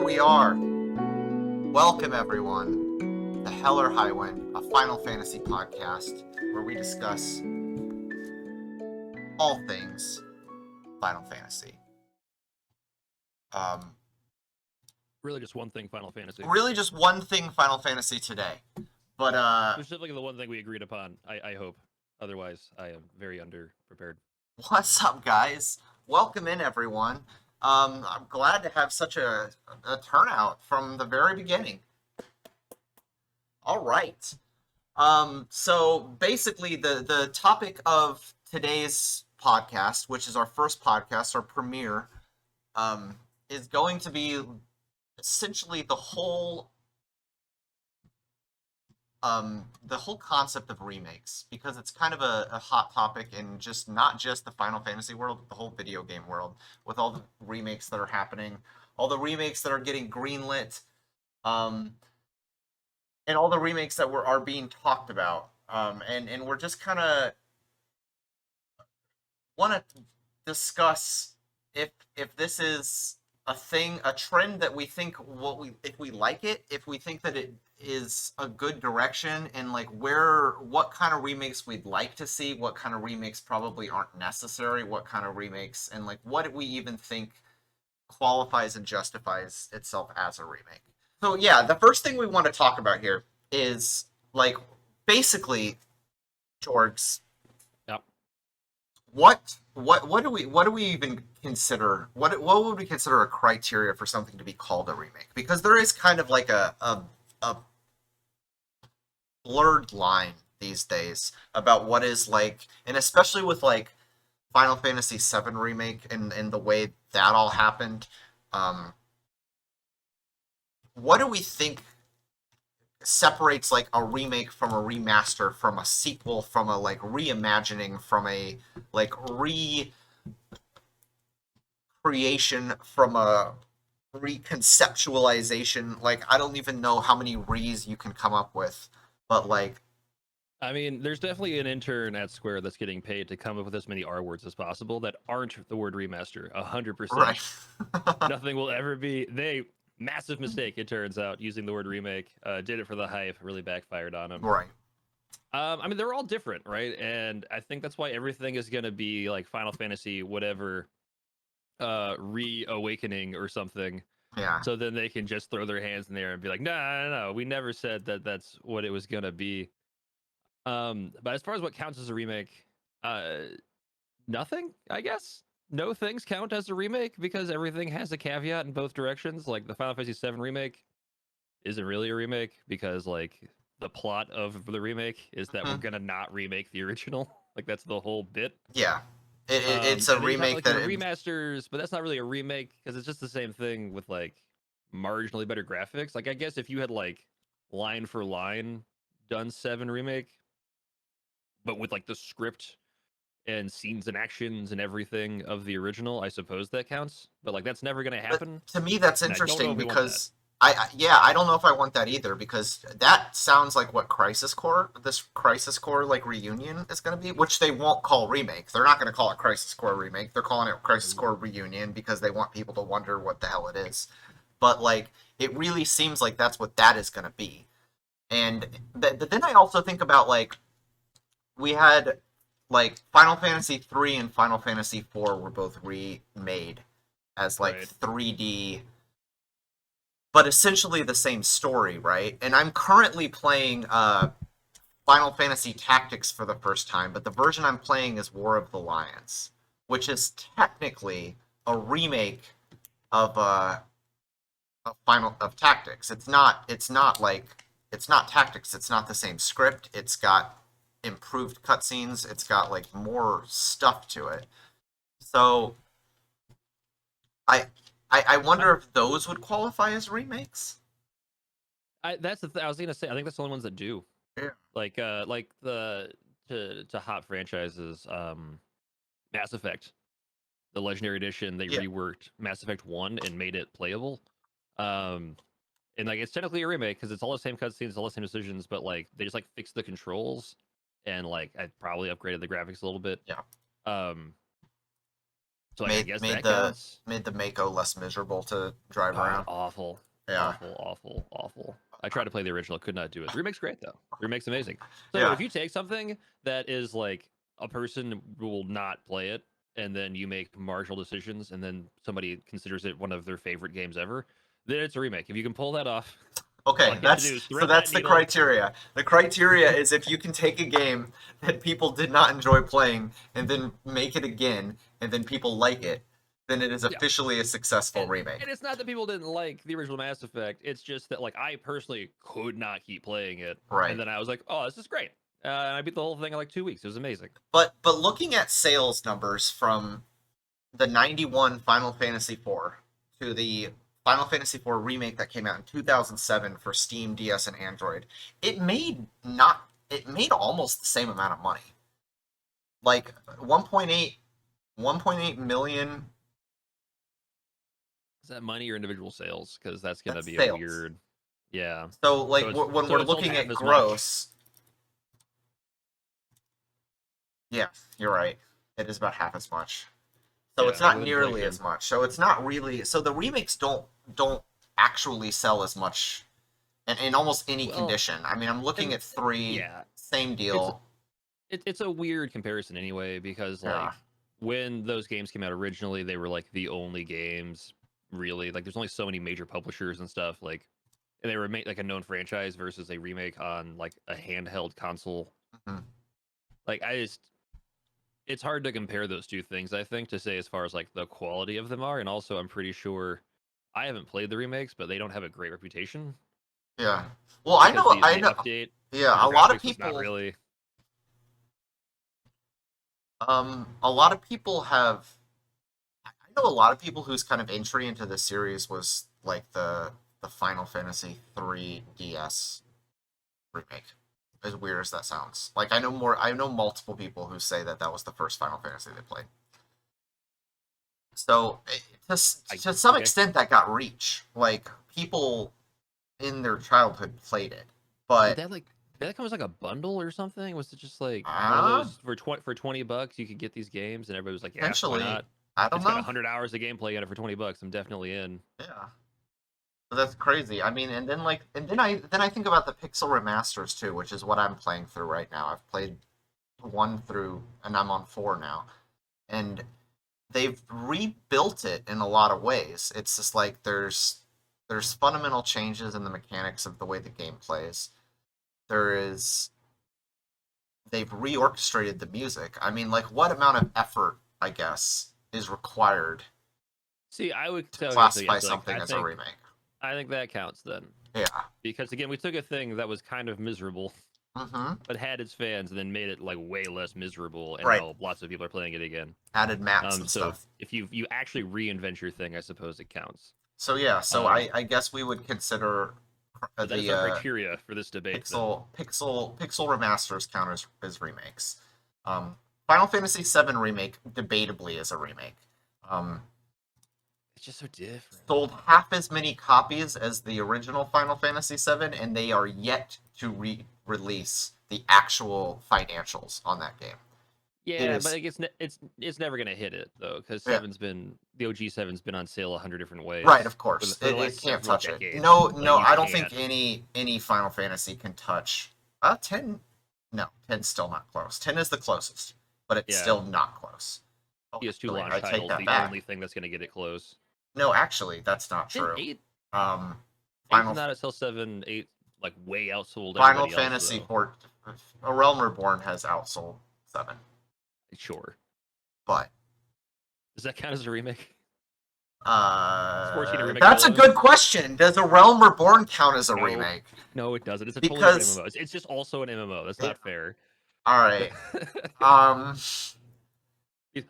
we are. Welcome, everyone, to Hell or Highwind, a Final Fantasy podcast where we discuss all things Final Fantasy. Really just one thing Final Fantasy. Really just one thing Final Fantasy today. But, Specifically the one thing we agreed upon, I hope. Otherwise, I am very underprepared. what's up, guys? Welcome in, everyone. I'm glad to have such a turnout from the very beginning. All right. So basically, the topic of today's podcast, which is our first podcast, our premiere, is going to be essentially the whole concept of remakes, because it's kind of a hot topic in just not just the Final Fantasy world, but the whole video game world, with all the remakes that are happening, all the remakes that are getting greenlit, and all the remakes that are being talked about. And we're just kind of want to discuss if this is a thing, a trend that we think if we like it, if we think that it is a good direction, and like what kind of remakes we'd like to see, what kind of remakes probably aren't necessary, what kind of remakes, and like what we even think qualifies and justifies itself as a remake. So yeah, the first thing we want to talk about here is like basically, Jorgs, Yep. what do we even consider, what would we consider a criteria for something to be called a remake? Because there is kind of like a blurred line these days about what is like, and especially with like Final Fantasy VII remake and the way that all happened. What do we think separates like a remake from a remaster, from a sequel, from a like reimagining, from a like recreation, from a reconceptualization? Like, I don't even know how many re's you can come up with, but like, I mean, there's definitely an intern at Square that's getting paid to come up with as many R words as possible that aren't the word remaster. 100%. right. Nothing will ever be. Massive mistake, it turns out, using the word remake. Did it for the hype, really backfired on them. Right. I mean, they're all different, right? And I think that's why everything is going to be like Final Fantasy, whatever, reawakening or something. Yeah. So then they can just throw their hands in there and be like, no, we never said that that's what it was gonna be. But as far as what counts as a remake, uh, nothing, I guess. No things count as a remake because everything has a caveat in both directions. Like the Final Fantasy VII remake isn't really a remake because like the plot of the remake is that we're gonna not remake the original. Like that's the whole bit. Yeah. It's a And then you have remake like that your remasters, but that's not really a remake because it's just the same thing with like marginally better graphics. Like I guess if you had like line for line done 7 remake, but with like the script and scenes and actions and everything of the original, I suppose that counts. But like that's never gonna but happen, to me that's and I don't know interesting if we want that. because I don't know if I want that either, because that sounds like what this Crisis Core like reunion is going to be, which they won't call remake. They're not going to call it Crisis Core remake. They're calling it Crisis Core reunion because they want people to wonder what the hell it is. But like, it really seems like that's what that is going to be. And but then I also think about like, we had like Final Fantasy 3 and Final Fantasy 4 were both remade as like Right. 3D, but essentially the same story, right? And I'm currently playing Final Fantasy Tactics for the first time, but the version I'm playing is War of the Lions, which is technically a remake of Tactics. It's not Tactics. It's not the same script. It's got improved cutscenes. It's got like more stuff to it. So I I wonder if those would qualify as remakes. That's the I was gonna say. I think that's the only ones that do. Yeah. Like the to hot franchises. Mass Effect, the Legendary Edition, they Yeah. reworked Mass Effect 1 and made it playable. Um, and like it's technically a remake because it's all the same cutscenes, all the same decisions, but like they just like fixed the controls and like I probably upgraded the graphics a little bit. Yeah. Um, So like I Made guess made that the counts. made the Mako less miserable to drive Oh, it's around. awful, Yeah. awful, awful, awful. I tried to play the original, could not do it. The remake's great though. The remake's amazing. So Yeah. if you take something that is like a person will not play it, and then you make marginal decisions, and then somebody considers it one of their favorite games ever, then it's a remake. If you can pull that off, all Okay, you have to do that's is so thread that that's the needle. criteria. The criteria is if you can take a game that people did not enjoy playing and then make it again and then people like it, then it is Yeah. officially a successful And remake. and it's not that people didn't like the original Mass Effect. It's just that like I personally could not keep playing it, and Right. then I was like, oh, this is great. And I beat the whole thing in like 2 weeks. It was amazing. But looking at sales numbers from the 91 Final Fantasy IV to the Final Fantasy IV remake that came out in 2007 for Steam, DS, and Android, it made almost the same amount of money. Like 1.8 million. Is that money or individual sales? Because that's gonna That's be a sales. weird. Yeah. So like So it's when so we're it's sold looking half at as much. gross, yeah, you're right. It is about half as much. So it's Yeah, not with nearly inflation. as much. So it's not really. So the remakes don't actually sell as much in almost any Well, condition. I mean, I'm looking and at three, yeah, same it's deal. it's a weird comparison anyway because Yeah. like when those games came out originally, they were like the only games really. Like there's only so many major publishers and stuff. Like and they were like a known franchise versus a remake on like a handheld console. Mhm. Like I just it's hard to compare those two things, I think, to say as far as like the quality of them are. And also I'm pretty sure I haven't played the remakes, but they don't have a great reputation Yeah. Well, because I the know. update Yeah, for the a lot of graphics was not people. really. A lot of people have. I know a lot of people whose kind of entry into the series was like the Final Fantasy 3 DS remake. As weird as that sounds, like I know multiple people who say that that was the first Final Fantasy they played. So I to some okay. extent, that got reach. Like people in their childhood played it, Did but that come as like a bundle or something? Was it just like one of uh, those for $20 you could get these games and everybody was like, yeah, why potentially, not? I don't It's got know. 100 hours of gameplay in it for $20. I'm definitely in. Yeah, so that's crazy. I mean, and then I think about the pixel remasters too, which is what I'm playing through right now. I've played one through, and I'm on four now, and they've rebuilt it in a lot of ways. It's just like there's fundamental changes in the mechanics of the way the game plays. There is they've reorchestrated the music. I mean, like what amount of effort, I guess, is required See, I would to so okay, so classify yes, like something as a remake? I think that counts then. Yeah. Because again, we took a thing that was kind of miserable Mm-hmm. but had its fans and then made it like way less miserable and Right. now lots of people are playing it again. Added maps and So stuff. if you actually reinvent your thing, I suppose it counts. So yeah, so Um I guess we would consider but that is the our criteria for this debate then. pixel remasters count as remakes. Final Fantasy VII remake debatably is a remake. Um, It's just so different. Sold half as many copies as the original Final Fantasy VII, and they are yet to release the actual financials on that game. It Yeah, but is, like it's never gonna hit it though, because yeah, Seven's been the OG Seven's been on sale 100 different right, ways of course. for the It last can't several touch it. decades. No, Like no, you I don't think can't. any Final Fantasy can touch 10. No, 10's still not close. 10 is the closest, but it's Yeah, still not close. Oh, PS2 actually, launch I take title's that the back. only thing that's gonna get it close. No, actually, that's not Didn't true. eight Um, eight did Final not sell 7, 8 like way outsold Final everybody else Fantasy though. 4, A Realm Reborn has outsold 7, Sure. but Does that count as a remake? Is 14 a remake of that's a 11? good question. Does A Realm Reborn count as a No. remake? No, it doesn't. It's a totally different Because MMO. It's just also an MMO. That's it, not fair. all right, um,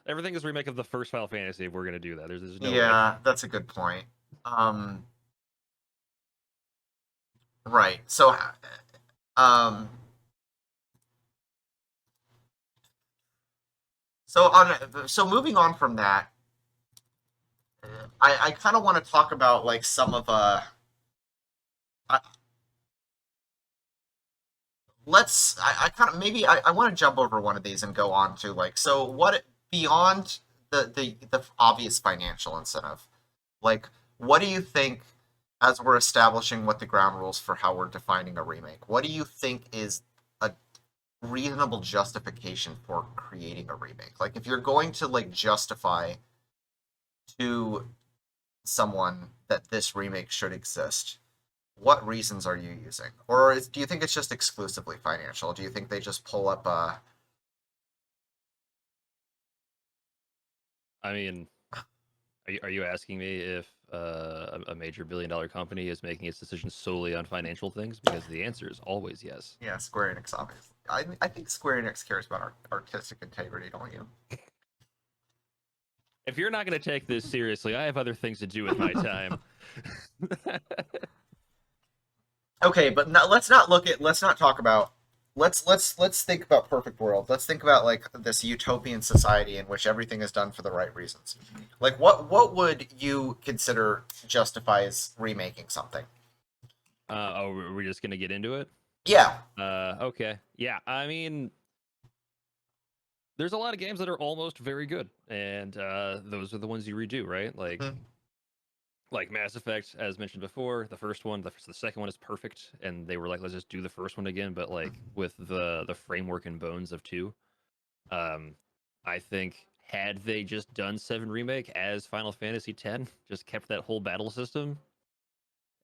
Everything is a remake of the first Final Fantasy if we're gonna do that. There's no way. yeah, that's a good point. Um, right. Um, so moving on from that, I kind of want to talk about like some of I, I kind of maybe I want to jump over one of these and go on to like so what beyond the obvious financial incentive. Like, what do you think, as we're establishing what the ground rules for how we're defining a remake, what do you think is a reasonable justification for creating a remake? Like, if you're going to like justify to someone that this remake should exist, what reasons are you using? Or do you think it's just exclusively financial? Do you think they just pull up I mean, are you asking me if a major billion-dollar company is making its decisions solely on financial things? Because the answer is always yes. yeah, Square Enix obviously. I think Square Enix cares about artistic integrity, don't you? If you're not going to take this seriously, I have other things to do with my time. Okay, but let's not talk about let's think about perfect world. Let's think about like this utopian society in which everything is done for the right reasons. Like what would you consider justifies remaking something? Oh, we're just going to get into it? Yeah. Okay. Yeah, I mean, there's a lot of games that are almost very good, and those are the ones you redo, right? Mhm. Like Mass Effect, as mentioned before, the first one, the second one is perfect, and they were like, let's just do the first one again, but like with the framework and bones of two. Um, I think had they just done Seven Remake as Final Fantasy X, just kept that whole battle system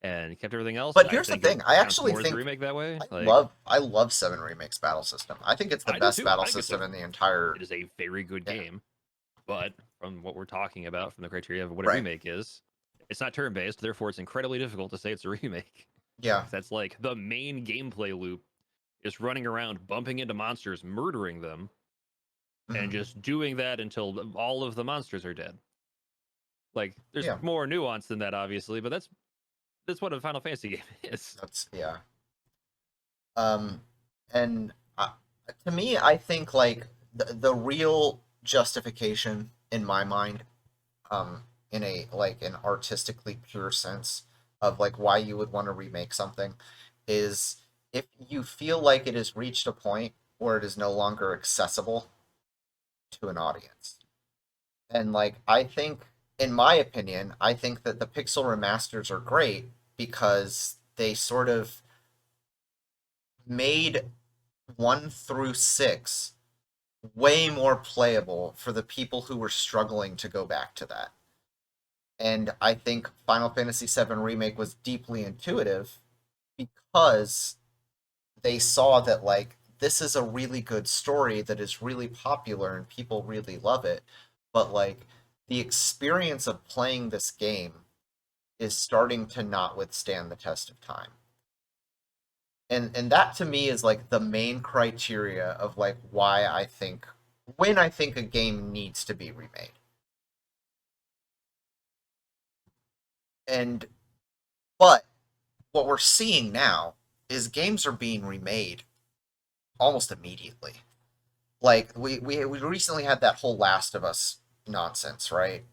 and kept everything else, But I here's the think it thing. I counts actually more as a think remake that way. I Like love I love Seven Remakes battle system. I think it's the I do best too. battle I think system in the entire. it is a very good Yeah. game. But from what we're talking about, from the criteria of what a Right. remake is, it's not turn based, therefore it's incredibly difficult to say it's a remake. Yeah. That's like the main gameplay loop is running around, bumping into monsters, murdering them, and Mhm. just doing that until all of the monsters are dead. Like, there's Yeah. more nuance than that, obviously, but that's what a Final Fantasy game is. That's yeah. Um, and to me, I think like the real justification in my mind, in a like an artistically pure sense of like why you would want to remake something, is if you feel like it has reached a point where it is no longer accessible to an audience. And like I think, in my opinion, I think that the pixel remasters are great because they sort of made 1 through 6 way more playable for the people who were struggling to go back to that. And I think Final Fantasy VII Remake was deeply intuitive because they saw that like this is a really good story that is really popular and people really love it, but like the experience of playing this game is starting to not withstand the test of time. And that to me is like the main criteria of like why I think when I think a game needs to be remade. And but what we're seeing now is games are being remade almost immediately. Like we recently had that whole Last of Us nonsense, right?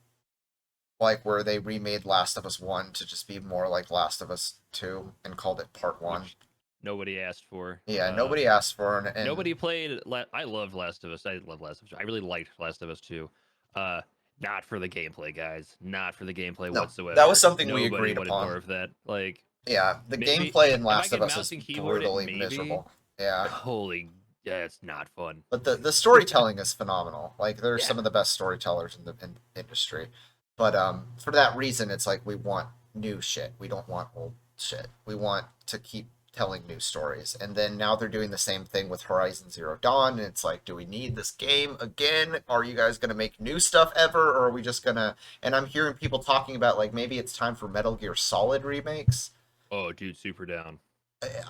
Like where they remade Last of Us 1 to just be more like Last of Us 2 and called it Part 1. Which nobody asked for. Yeah, nobody asked for it, and Nobody played. I love Last of Us. I love Last of Us. I really liked Last of Us too. Uh, not for the gameplay, guys. Not for the gameplay no, that was whatsoever. something we Nobody agreed wanted more upon. of that. Like Yeah, the maybe gameplay in if I Last of could Us is mouse and keyboard it, brutally maybe. miserable. Yeah. But holy, yeah, it's not fun. But the storytelling is phenomenal. Like there's Yeah, some of the best storytellers in the industry. But for that reason, it's like we want new shit. We don't want old shit. We want to keep telling new stories. And then now they're doing the same thing with Horizon Zero Dawn. And it's like, do we need this game again? Are you guys gonna make new stuff ever, or are we just gonna? And I'm hearing people talking about like maybe it's time for Metal Gear Solid remakes. oh, dude, super down.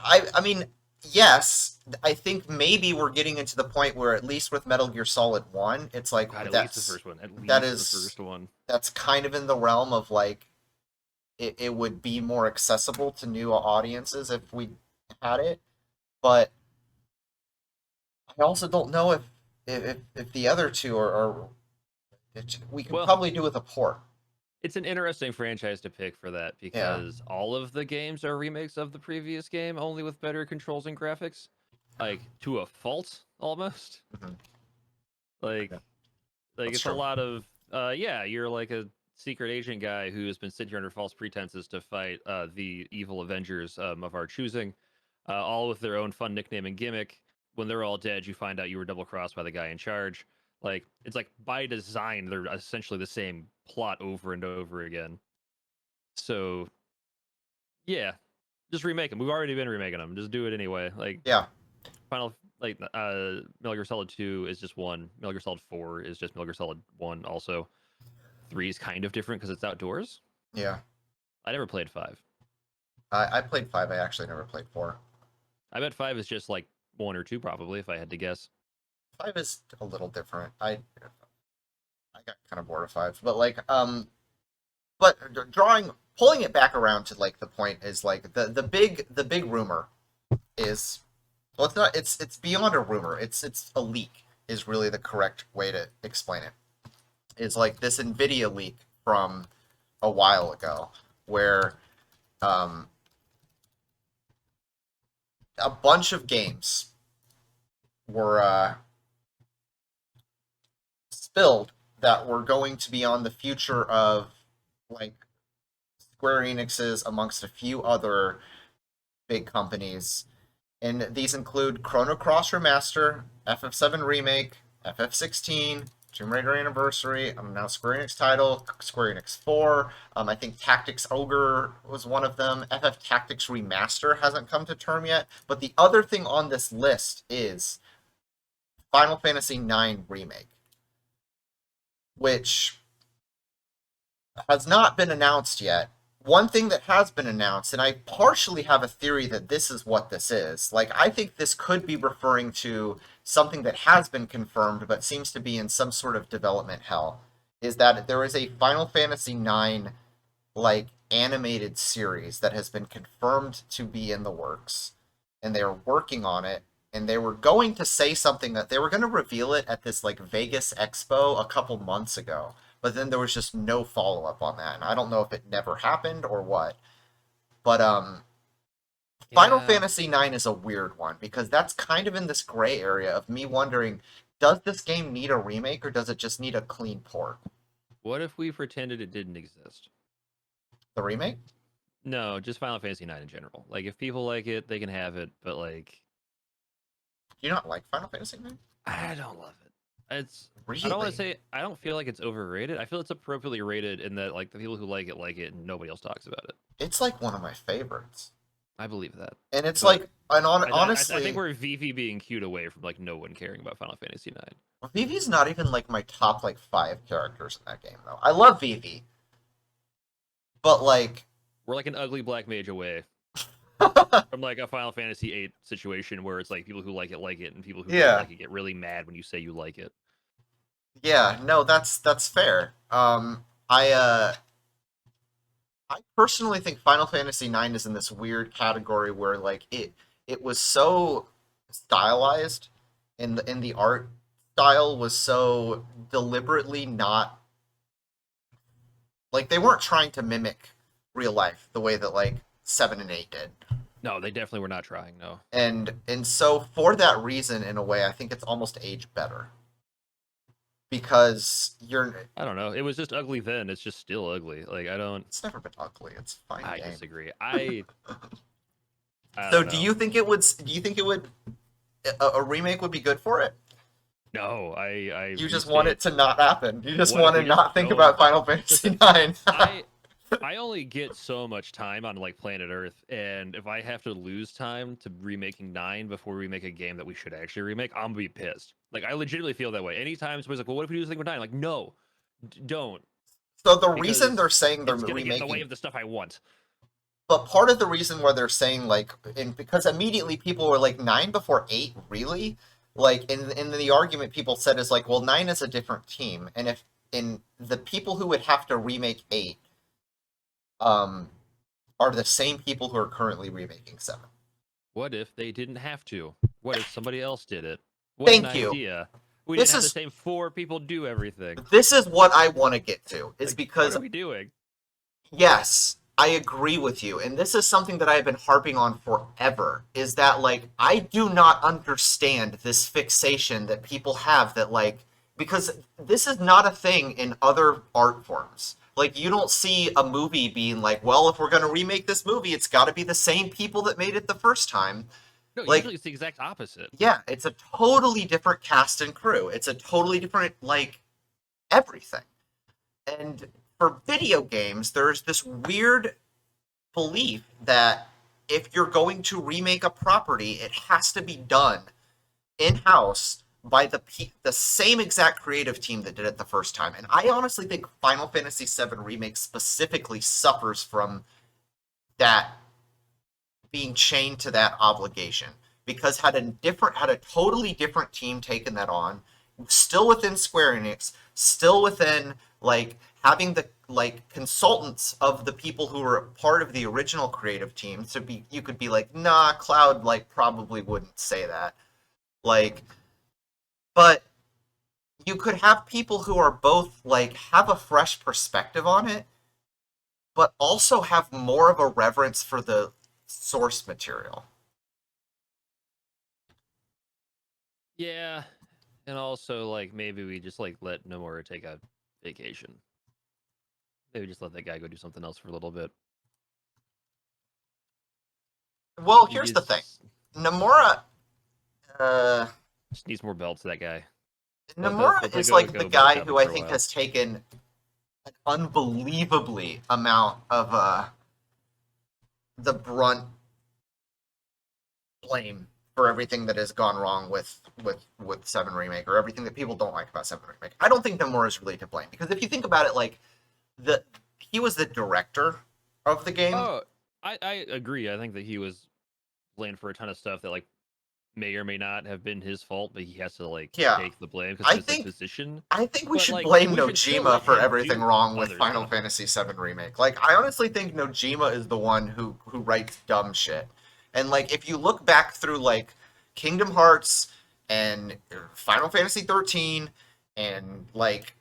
I mean, yes, I think maybe we're getting into the point where at least with Metal Gear Solid 1, it's like God, at least the first one. At that least the is first one. that's kind of in the realm of like it would be more accessible to new audiences if we had it. But I also don't know if the other two are we can Well, probably do with a port. it's an interesting franchise to pick for that Yeah. because all of the games are remakes of the previous game, only with better controls and graphics. Like to a fault, almost. Mhm. Like Yeah, like that's it's a true. lot of Yeah, you're like a secret agent guy who has been sent here under false pretenses to fight the evil Avengers of our choosing, all with their own fun nickname and gimmick. When they're all dead, you find out you were double crossed by the guy in charge. Like it's like by design, they're essentially the same plot over and over again. So yeah, just remake them. We've already been remaking them. Just do it anyway. Like Yeah, Final, like Metal Gear Solid 2 is just one. Metal Gear Solid 4 is just Metal Gear Solid 1 also. 3 is kind of different because it's outdoors. yeah. I never played 5. I played 5. I actually never played 4. I bet 5 is just like 1 or 2 probably if I had to guess. 5 is a little different. I got kind of bored of 5, but like but pulling it back around to like the point is like the big rumor is, well, it's beyond a rumor. It's a leak is really the correct way to explain it. Is like this Nvidia leak from a while ago where um, a bunch of games were spilled that were going to be on the future of like Square Enix's amongst a few other big companies. And these include Chrono Cross Remaster, FF7 Remake, FF16, Tomb Raider Anniversary, now Square Enix title, Square Enix 4. I think Tactics Ogre was one of them. FF Tactics Remaster hasn't come to term yet. But the other thing on this list is Final Fantasy IX Remake, which has not been announced yet. One thing that has been announced, and I partially have a theory that this is what this is. Like, I think this could be referring to something that has been confirmed but seems to be in some sort of development hell. Is that there is a Final Fantasy IX, like, animated series that has been confirmed to be in the works, and they are working on it. And they were going to say something that they were going to reveal it at this, like, Vegas Expo a couple months ago, but then there was just no follow up on that, and I don't know if it never happened or what. But Final Yeah. Fantasy IX is a weird one because that's kind of in this gray area of me wondering, does this game need a remake or does it just need a clean port? What if we pretended it didn't exist? The remake? No, just Final Fantasy 9 in general. Like if people like it, they can have it, but like Do you not like Final Fantasy IX? I don't love it. It's I don't want to Really? say I don't feel like it's overrated. I feel it's appropriately rated in that like the people who like it and nobody else talks about it. It's like one of my favorites. I believe that. And it's But like, and I think honestly, we're Vivi being cued away from like no one caring about Final Fantasy 9. Vivi's not even like my top like 5 characters in that game though. I love Vivi, but like We're like an ugly black mage away from like a Final Fantasy 8 situation where it's like people who like it, and people who don't yeah, like it get really mad when you say you like it. yeah, no, that's fair. I personally think Final Fantasy IX is in this weird category where like it was so stylized, in the art style was so deliberately not, like they weren't trying to mimic real life the way that like 7 and 8 did. No, they definitely were not trying. No, And so for that reason, in a way, I think it's almost aged better because you're I don't know. It was just ugly then. It's just still ugly. Like I don't. it's never been ugly. It's a fine I game. disagree. I So don't know. do you think it would a remake would be good for it? No, I You just want restate. it to not happen. You just What if want to we just not think don't? about Final Fantasy Listen, IX. I only get so much time on like planet Earth, and if I have to lose time to remaking 9 before we make a game that we should actually remake, I'm gonna be pissed. Like I legitimately feel that way. Anytime somebody's like, "Well, what if we do this thing with 9?" Like, no, don't, So the reason they're because saying they're it's gonna get in the way remaking, of the stuff I want. but part of the reason why they're saying like, and because immediately people were like 9 before 8, really? Like in the argument people said is like, well, 9 is a different team, and if in the people who would have to remake 8 um are the same people who are currently remaking 7. What if they didn't have to? What if somebody else did it? What an Thank you. idea! We didn't This have the is same 4 people do everything. this is what I want to get to, is Like, what because are we doing? yes, I agree with you. And this is something that I've been harping on forever, is that like I do not understand this fixation that people have that like because this is not a thing in other art forms. Like you don't see a movie being like, well, if we're going to remake this movie, it's got to be the same people that made it the first time. No, Like, usually it's the exact opposite. yeah, it's a totally different cast and crew. It's a totally different like everything. And for video games, there's this weird belief that if you're going to remake a property, it has to be done in house by the same exact creative team that did it the first time. And I honestly think Final Fantasy VII Remake specifically suffers from that being chained to that obligation because had a totally different team taken that on, still within Square Enix, still within like having the like consultants of the people who were part of the original creative team. So be you could be like, nah, Cloud like probably wouldn't say that. Like, but you could have people who are both like have a fresh perspective on it, but also have more of a reverence for the source material. Yeah, and also like maybe we just like let Nomura take a vacation. Maybe just let that guy go do something else for a little bit. Well, He here's the thing. gets Nomura uh just needs more belts. That guy. Nomura Let that is like the go belt guy who shopping I for a think while. has taken an unbelievably amount of the brunt blame for everything that has gone wrong with Seven Remake or everything that people don't like about Seven Remake. I don't think Nomura is really to blame because if you think about it, like the he was the director of the game. Oh, I agree. I think that he was blamed for a ton of stuff that like may or may not have been his fault, but he has to like Yeah, take the blame because of I his like think position. I think we But should like blame we should still Nojima let for him everything do wrong with other Final stuff. Fantasy VII Remake. Like, I honestly think Nojima is the one who writes dumb shit. And like, if you look back through like Kingdom Hearts and Final Fantasy 13 and like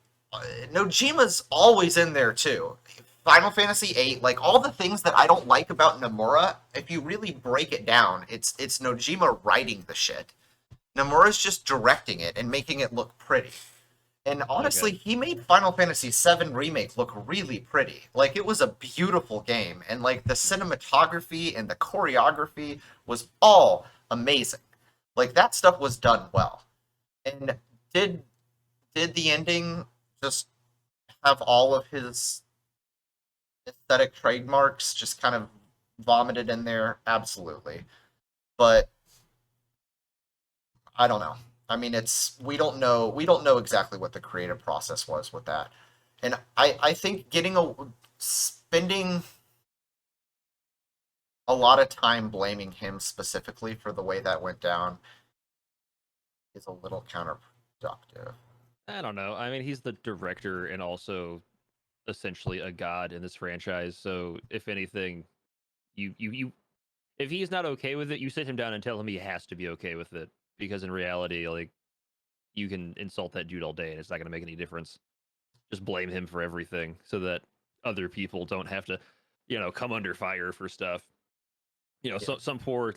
Nojima's always in there too. Final Fantasy 8, like all the things that I don't like about Nomura, if you really break it down, it's Nojima writing the shit. Nomura's just directing it and making it look pretty. And Okay. honestly, he made Final Fantasy VII Remake look really pretty. Like, it was a beautiful game. And, like, the cinematography and the choreography was all amazing. Like, that stuff was done well. And did did the ending just have all of his aesthetic trademarks just kind of vomited in there? Absolutely. But I don't know. I mean, it's we don't know exactly what the creative process was with that, and I think spending a lot of time blaming him specifically for the way that went down is a little counterproductive. I don't know. I mean, he's the director and also essentially a god in this franchise. So if anything, you if he's not okay with it, you sit him down and tell him he has to be okay with it. Because in reality, like you can insult that dude all day and it's not gonna make any difference. Just blame him for everything so that other people don't have to, come under fire for stuff. Yeah, Some poor,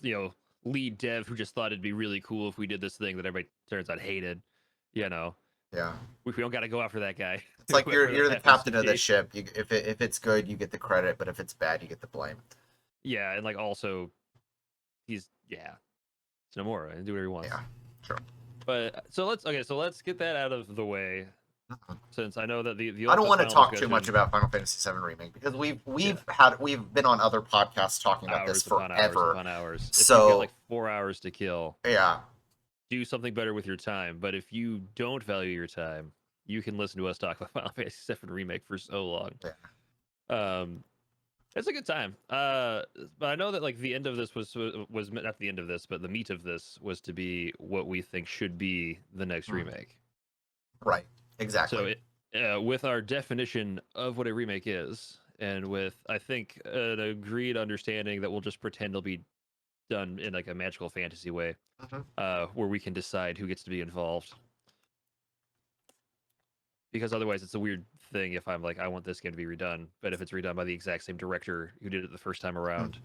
lead dev who just thought it'd be really cool if we did this thing that everybody turns out hated. You know, yeah. we don't got to go after that guy, It's like you're whoever that you're the happens to captain of the be. ship. If it's good, you get the credit, but if it's bad, you get the blame. Yeah, and like also yeah, it's Nomura and do whatever he wants. Yeah, sure. But so let's get that out of the way since I know that the I don't ultimate want to final talk too much discussion, about Final Fantasy VII Remake because yeah, we've been on other podcasts talking about this hours upon hours forever. upon hours. If you've got So like 4 hours to kill, yeah, do something better with your time. But if you don't value your time, you can listen to us talk about Final Fantasy VII Remake for so long. yeah. Um, it's a good time. But I know that like the end of this was not the end of this, but the meat of this was to be what we think should be the next Mm, remake. right, So exactly. with our definition of what a remake is, and with I think an agreed understanding that we'll just pretend it'll be done in like a magical fantasy way, Hmm. where we can decide who gets to be involved. Because otherwise, it's a weird thing if I'm like, I want this game to be redone, but if it's redone by the exact same director who did it the first time around,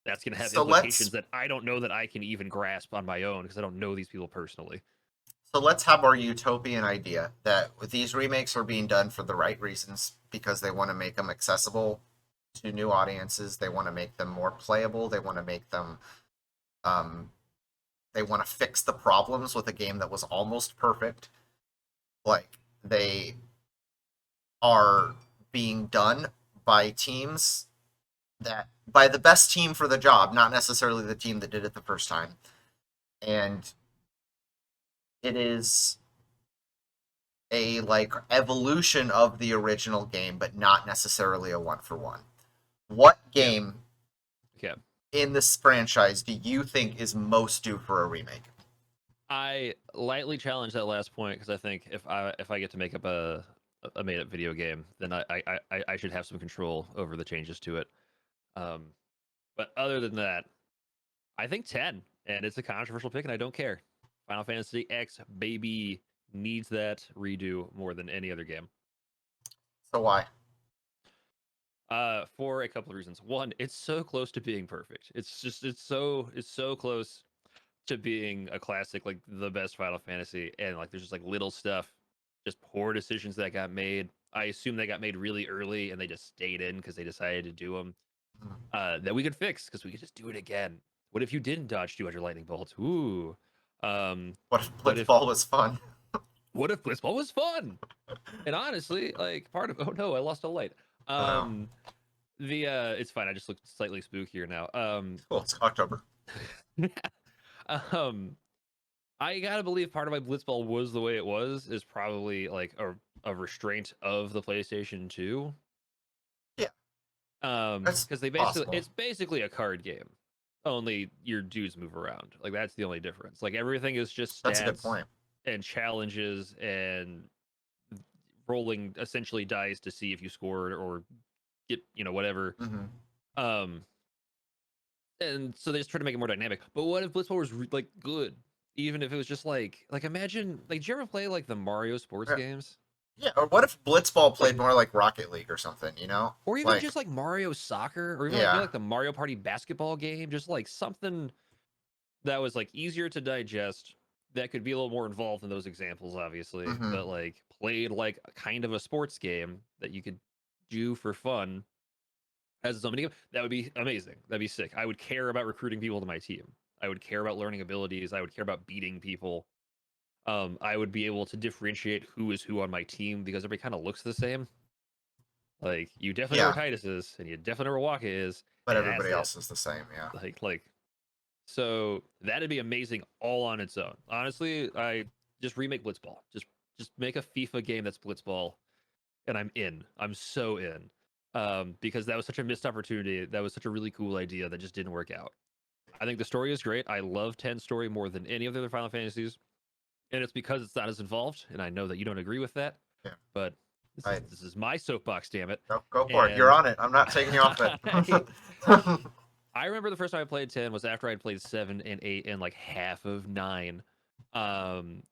that's going to have So implications let's that I don't know that I can even grasp on my own because I don't know these people personally. So let's have our utopian idea that these remakes are being done for the right reasons because they want to make them accessible to new audiences. They want to make them more playable. They want to make them. Um, they want to fix the problems with a game that was almost perfect. Like they are being done by teams that by the best team for the job, not necessarily the team that did it the first time. And it is a like evolution of the original game, but not necessarily a one for one. What Yeah. game Okay. in this franchise do you think is most due for a remake? I lightly challenge that last point because I think if I get to make up a made up video game, then I should have some control over the changes to it. Um, but other than that, I think 10, and it's a controversial pick, and I don't care. Final Fantasy X baby needs that redo more than any other game. So why? For a couple of reasons. One, it's so close to being perfect. It's so close to being a classic, like the best Final Fantasy, and like there's just like little stuff, just poor decisions that got made. I assume they got made really early, and they just stayed in because they decided to do them. That we could fix because we could just do it again. What if you didn't dodge 200 lightning bolts? Ooh. What if What if Blitzball was fun? what if Blitzball was fun? And honestly, like part of oh no, I lost a light. Oh no. Um, the it's fine. I just look slightly spookier now. Cool, it's October. um, I gotta believe part of why Blitzball was the way it was is probably like a restraint of the PlayStation 2. Yeah, that's Because possible. it's basically a card game. Only your dudes move around. Like that's the only difference. Like everything is just That's a good stats point. and challenges and rolling essentially dice to see if you scored or get, whatever. Mm-hmm. Um and so they just try to make it more dynamic. But what if Blitzball was like good? Even if it was just like imagine like did you ever play like the Mario sports Yeah. games? Yeah, or what if Blitzball Like played more like Rocket League or something, you know? or even Like, just like Mario Soccer or even like maybe yeah. like the Mario Party basketball game, just like something that was like easier to digest, that could be a little more involved in those examples obviously, Mm-hmm. but like played like kind of a sports game that you could do for fun as a mini game. That would be amazing. That'd be sick. I would care about recruiting people to my team. I would care about learning abilities. I would care about beating people. I would be able to differentiate who is who on my team because everybody kind of looks the same. Like you definitely know where Yeah, Titus is, and you definitely know where Waka is, but and that's everybody it. else is the same, yeah. Like so that'd be amazing all on its own. Honestly, I just remake Blitzball. Just make a FIFA game that's Blitzball, and I'm in. I'm so in. Because that was such a missed opportunity. That was such a really cool idea that just didn't work out. I think the story is great. I love 10 story more than any of the other Final Fantasies, and it's because it's not as involved. And I know that you don't agree with that, Yeah. but this is I this is my soapbox, damn it. go for it. You're And on it. I'm not taking you off it. I, I remember the first time I played 10 was after I'd played 7 and 8 and like half of 9. Um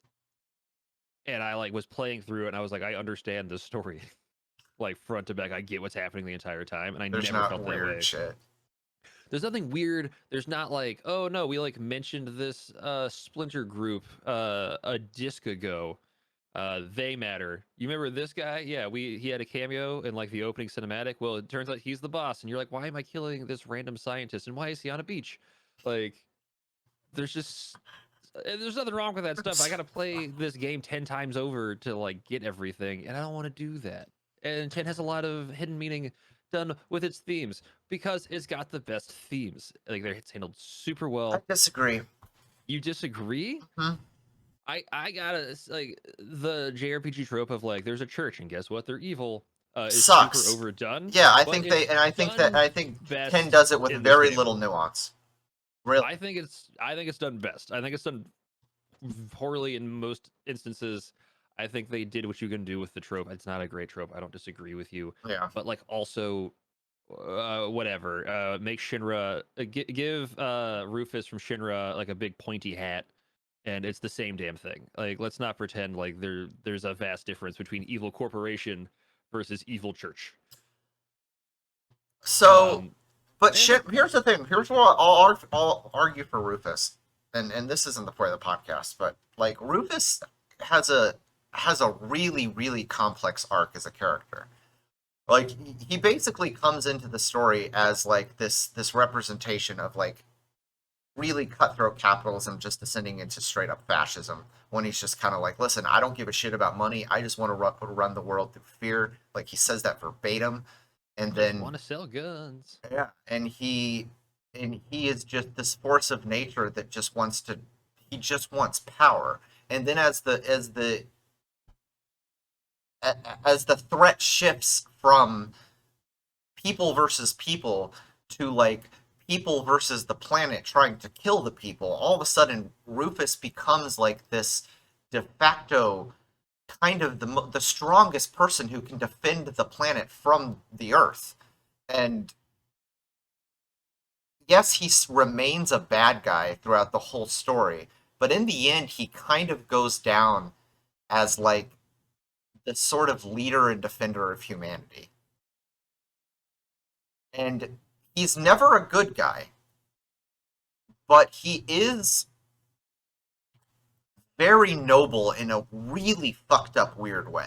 and I like was playing through it and I was like I understand this story like front to back. I get what's happening the entire time and I There's never not felt that weird way. shit. There's nothing weird. There's not like, oh no, we like mentioned this splinter group a disc ago. They matter. You remember this guy? Yeah, he had a cameo in like the opening cinematic. Well, it turns out he's the boss, and you're like, why am I killing this random scientist? And why is he on a beach? Like, there's just there's nothing wrong with that stuff. I gotta play this game 10 times over to like get everything, and I don't want to do that. And 10 has a lot of hidden meaning done with its themes because it's got the best themes. Like it's handled super I well. disagree. You disagree? Hmm. I gotta like the JRPG trope of like there's a church and guess what? They're evil. Is super Sucks. overdone, Yeah, I but think they, it's and done I think 10 best does it with in this very game. little nuance. Really. I think it's done best. I think it's done poorly in most instances. I think they did what you can do with the trope. It's not a great trope. I don't disagree with you, Yeah. but like also whatever. Make Shinra give Rufus from Shinra like a big pointy hat, and it's the same damn thing. Like let's not pretend like there's a vast difference between evil corporation versus evil church. So, Um, but and shit, here's the thing. Here's what I'll argue for Rufus. and this isn't the point of the podcast, but like Rufus has a really really complex arc as a character. Like he basically comes into the story as like this representation of like really cutthroat capitalism just descending into straight up fascism, when he's just kind of like, listen, I don't give a shit about money, I just want to run the world through fear. Like he says that verbatim. And Just then want to sell guns. yeah, and he is just this force of nature that just wants to, he just wants power. And then as the threat shifts from people versus people to like people versus the planet trying to kill the people, all of a sudden Rufus becomes like this de facto kind of the strongest person who can defend the planet from the Earth. And yes, he remains a bad guy throughout the whole story, but in the end, he kind of goes down as like the sort of leader and defender of humanity. And he's never a good guy, but he is very noble in a really fucked up weird way.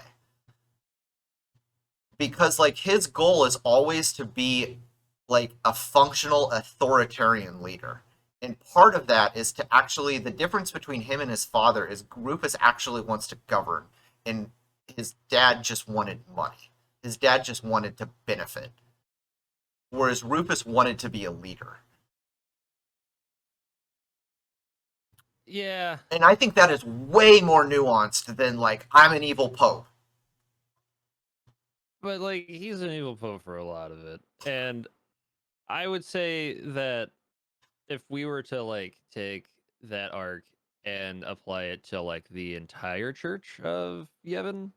Because like his goal is always to be like a functional authoritarian leader. And part of that is to actually, the difference between him and his father is Rufus actually wants to govern, and his dad just wanted money. His dad just wanted to benefit, whereas Rufus wanted to be a leader. Yeah, And I think that is way more nuanced than like I'm an evil pope. but like he's an evil pope for a lot of it, and I would say that if we were to like take that arc and apply it to like the entire Church of Yevon,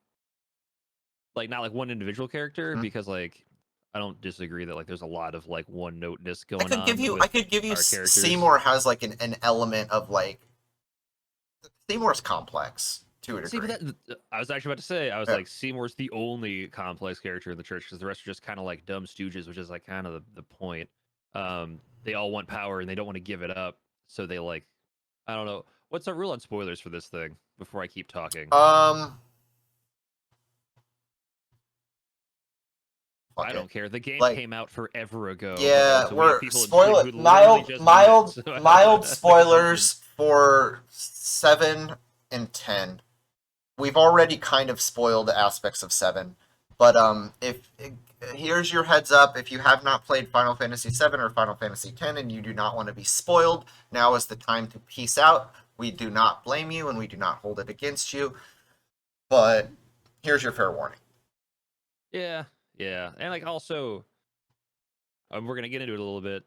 like not like one individual character, Hmm. because like I don't disagree that like there's a lot of like one noteness I going could give on you I with could give you our characters. Seymour has like an element of like Seymour's complex to a See, but degree. I was actually about to say, I was Yeah. like, Seymour's the only complex character in the church because the rest are just kind of like dumb stooges, which is like kind of the point. They all want power and they don't want to give it up, so they like, I don't know. What's our rule on spoilers for this thing before I keep talking? Um, I fuck it. don't care. The game Like, came out forever ago, yeah, so we have we're people in chat spoil who it. literally just beat it. So Mild the confusion. spoilers for 7 and 10. We've already kind of spoiled aspects of 7, but if here's your heads up: if you have not played Final Fantasy 7 or Final Fantasy 10 and you do not want to be spoiled, now is the time to peace out. We do not blame you and we do not hold it against you, but here's your fair warning. Yeah, yeah, and like also, we're gonna get into it a little bit.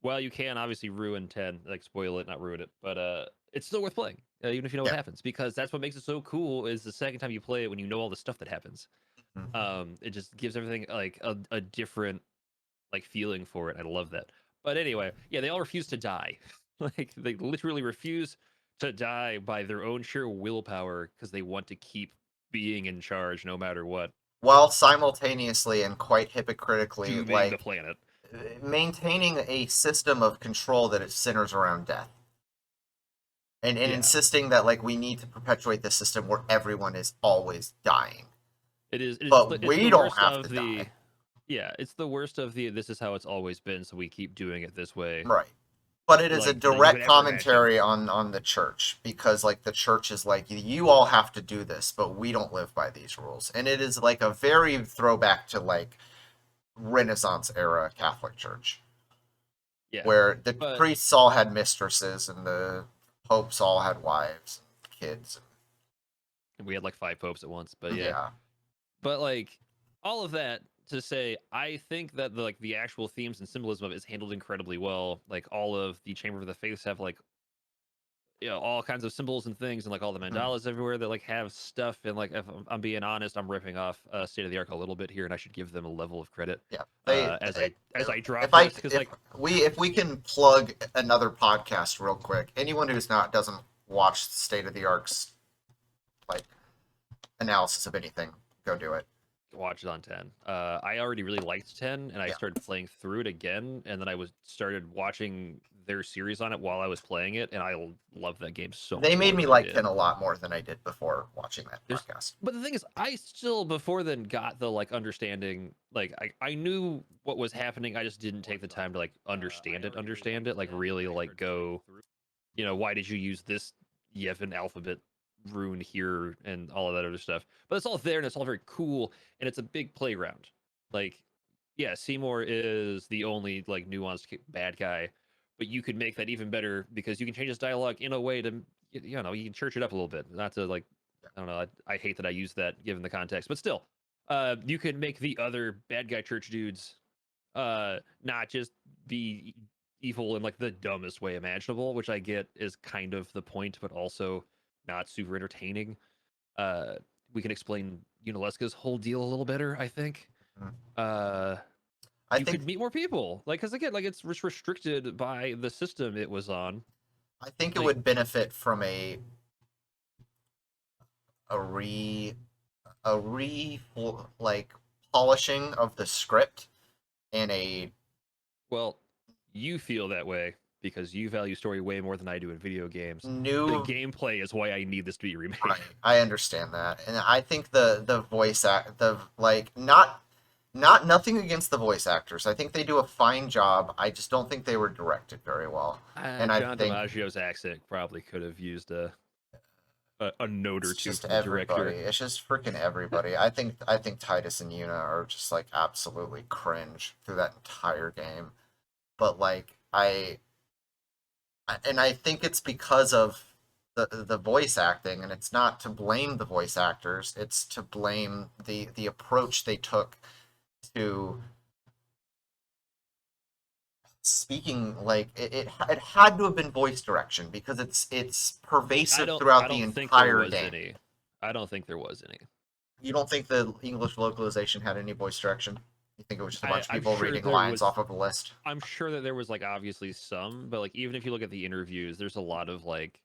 Well, you can obviously ruin 10, like spoil it, not ruin it, but it's still worth playing, even if you know what Yeah. happens, because that's what makes it so cool. Is the second time you play it when you know all the stuff that happens. Mhm. It just gives everything like a different like feeling for it. I love that. But anyway, yeah, they all refuse to die. Like they literally refuse to die by their own sheer willpower because they want to keep being in charge no matter what, While simultaneously and quite hypocritically, dooming the like planet. maintaining a system of control that it centers around death. And Yeah, insisting that like we need to perpetuate the system where everyone is always dying, it is. but It's we the don't worst have of to the. die. Yeah, it's the worst of the. This is how it's always been, so we keep doing it this way, Right. But it is a like that you could direct ever imagine. commentary on the church, because like the church is like, you all have to do this, but we don't live by these rules. And it is like a very throwback to like Renaissance era Catholic Church, Yeah, where the but priests all had mistresses and the popes all had wives and kids. we had like 5 popes at once. But yeah, Yeah. but like all of that to say, I think that the like the actual themes and symbolism of it is handled incredibly well. Like all of the Chamber of the Faiths have like all kinds of symbols and things, and like all the Mhm. mandalas everywhere that like have stuff. And like if I'm being honest, I'm ripping off State of the Arc a little bit here, and I should give them a level of credit Yeah. They as I drop if I this because if like we can plug another podcast real quick. Anyone who's not doesn't watch State of the Arc's like analysis of anything, go do it. watch it on 10. I already really liked 10, and I Yeah. started playing through it again, and then I was started watching their series on it while I was playing it, and I love that game so They much more made me than I like did. 10 a lot more than I did before watching that There's, podcast. but the thing is, I still before then got the like understanding. Like I knew what was happening. I just didn't take the time to like understand it, like really like go. Why did you use this Yevon alphabet rune here and all of that other stuff? But it's all there and it's all very cool and it's a big playground. Like, yeah, Seymour is the only like nuanced bad guy, but you could make that even better because you can change his dialogue in a way to, you can church it up a little bit. Not to like, I don't know. I hate that I use that given the context, but still, you could make the other bad guy church dudes not just be evil in like the dumbest way imaginable, which I get is kind of the point, but also not super entertaining. Uh, we can explain Unalesca's whole deal a little better, I think. Mhm. Uh, I you think could meet more people, like because again, like it's restricted by the system it was on. it Like, would benefit from a re a re like polishing of the script and a well, you feel that way because you value story way more than I do in video games. The new. gameplay is why I need this to be remade. Right, I understand that, and I think the voice act the like not nothing against the voice actors. I think they do a fine job. I just don't think they were directed very well, and I John think DiMaggio's accent probably could have used a note it's or two just from the everybody. director. It's just freaking everybody. I think Titus and Yuna are just like absolutely cringe through that entire game. But like and I think it's because of the voice acting, and it's not to blame the voice actors. It's to blame the approach they took to speaking. Like it had to have been voice direction because it's pervasive I throughout the don't think there entire was game. any. I don't think there was any. You don't think the English localization had any voice direction? You think it was just a bunch of I'm people sure reading there lines was. off of a list? I'm sure that there was like obviously some, but like even if you look at the interviews, there's a lot of like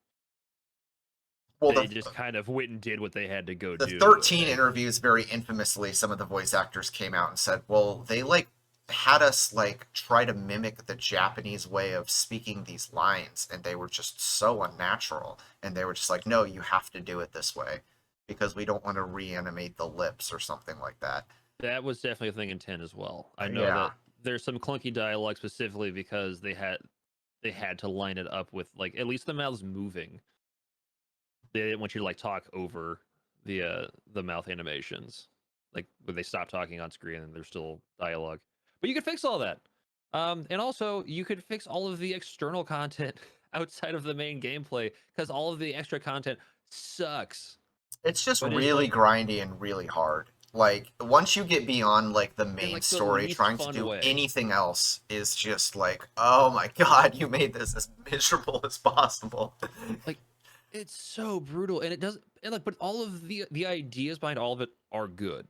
Well, they just kind of went and did what they had to go the do. 13 interviews, very infamously, some of the voice actors came out and said, well, they like had us like try to mimic the Japanese way of speaking these lines, and they were just so unnatural. And they were just like, no, you have to do it this way because we don't want to reanimate the lips or something like that. That was definitely a thing in 10 as well. I know Yeah. that there's some clunky dialogue specifically because they had to line it up with like at least the mouths moving. They didn't want you to like talk over the mouth animations, like when they stop talking on screen and there's still dialogue. But you could fix all that, and also you could fix all of the external content outside of the main gameplay because all of the extra content sucks. It's just But it's really like grindy and really hard. Like once you get beyond like the in main like the story, least trying to fun do way. anything else is just like, oh my god, you made this as miserable as possible. Like it's so brutal, and it does. And like, but all of the ideas behind all of it are good.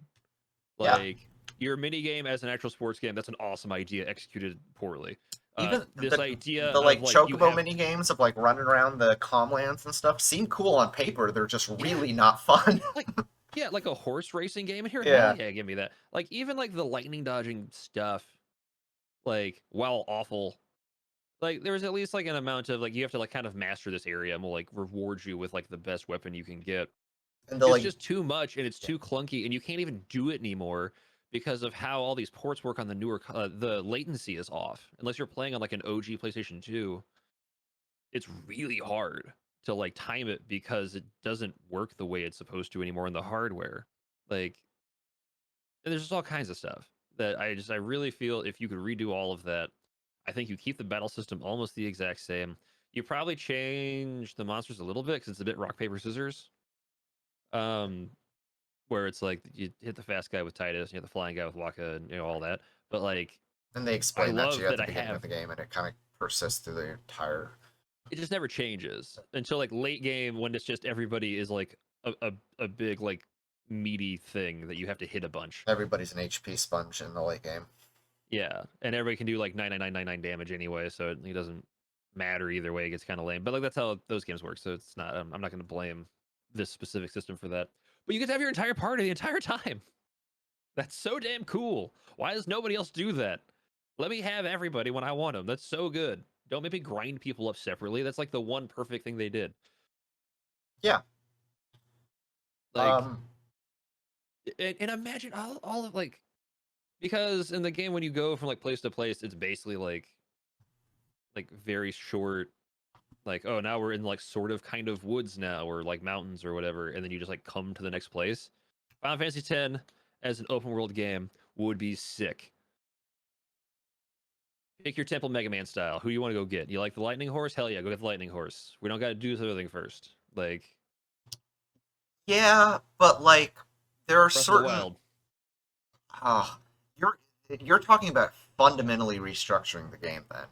Yeah, Like your mini game as an actual sports game, that's an awesome idea executed poorly. even This idea the of like like you chocobo have mini games of like running around the comlands and stuff seem cool on paper. They're just really not fun. like yeah, like a horse racing game in here. Hell Yeah, yeah, give me that. Like even like the lightning dodging stuff, like while awful, like there's at least like an amount of like you have to like kind of master this area and will like reward you with like the best weapon you can get. and the It's like just too much and it's yeah, too clunky and you can't even do it anymore because of how all these ports work on the newer the latency is off unless you're playing on like an OG PlayStation 2. It's really hard to like time it because it doesn't work the way it's supposed to anymore in the hardware. Like and there's just all kinds of stuff that I really feel if you could redo all of that, I think you keep the battle system almost the exact same. You probably change the monsters a little bit because it's a bit rock paper scissors. Um, where it's like you hit the fast guy with Titus, you hit the flying guy with Waka, and all that. But like, and they I explain that to love you at that the I beginning of have the game, and it kind of persists through the entire. it just never changes until like late game when it's just everybody is like a big like meaty thing that you have to hit a bunch. Everybody's an HP sponge in the late game. Yeah, and everybody can do like 99999 damage anyway, so it doesn't matter either way. It gets kind of lame, but like that's how those games work. So it's not. I'm not going to blame this specific system for that. But you get to have your entire party the entire time. That's so damn cool. Why does nobody else do that? Let me have everybody when I want them. That's so good. Don't make me grind people up separately. That's like the one perfect thing they did. Yeah. Like, Um. and imagine all of like, because in the game when you go from like place to place, it's basically like very short. Like, oh, now we're in like sort of kind of woods now, or like mountains or whatever, and then you just like come to the next place. Final Fantasy X as an open world game would be sick. Pick your temple Mega Man style. Who do you want to go get? You like the lightning horse? Hell yeah, go get the lightning horse. We don't got to do this other thing first. Like Yeah, but like there are Breath of the certain. Wild. Uh, you're you're talking about fundamentally restructuring the game then,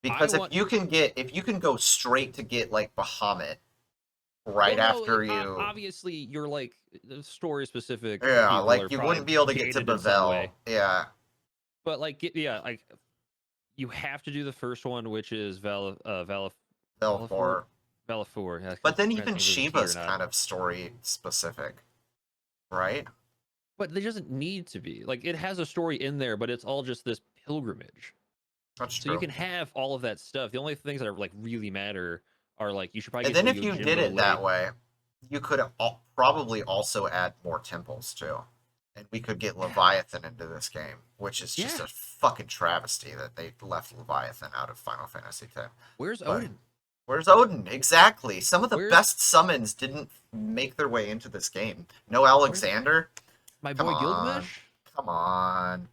I because want if you can go straight to get like Bahamut right well, no, after you. obviously you're like the story specific Yeah, people like are you probably wouldn't be able to get to gated in some way. Bavel. Yeah, But like, yeah, like you have to do the first one, which is Valifort, Belfort. Valifor. Yeah, I But can't then remember even if there's a T or Shiva's not. kind of story specific, right? But there doesn't need to be. Like, it has a story in there, but it's all just this pilgrimage. That's So you true. can have all of that stuff. The only things that are like really matter are like you should probably And get to then the if you did Yojimbo it that Lake. way, you could probably also add more temples too. And we could get Yeah, Leviathan into this game, which is just yeah. a fucking travesty that they left Leviathan out of Final Fantasy X. Where's But Odin? where's Odin? Exactly. Some of the Where's best summons didn't make their way into this game. No where's Alexander? my Come boy on. Gilgamesh? Come on.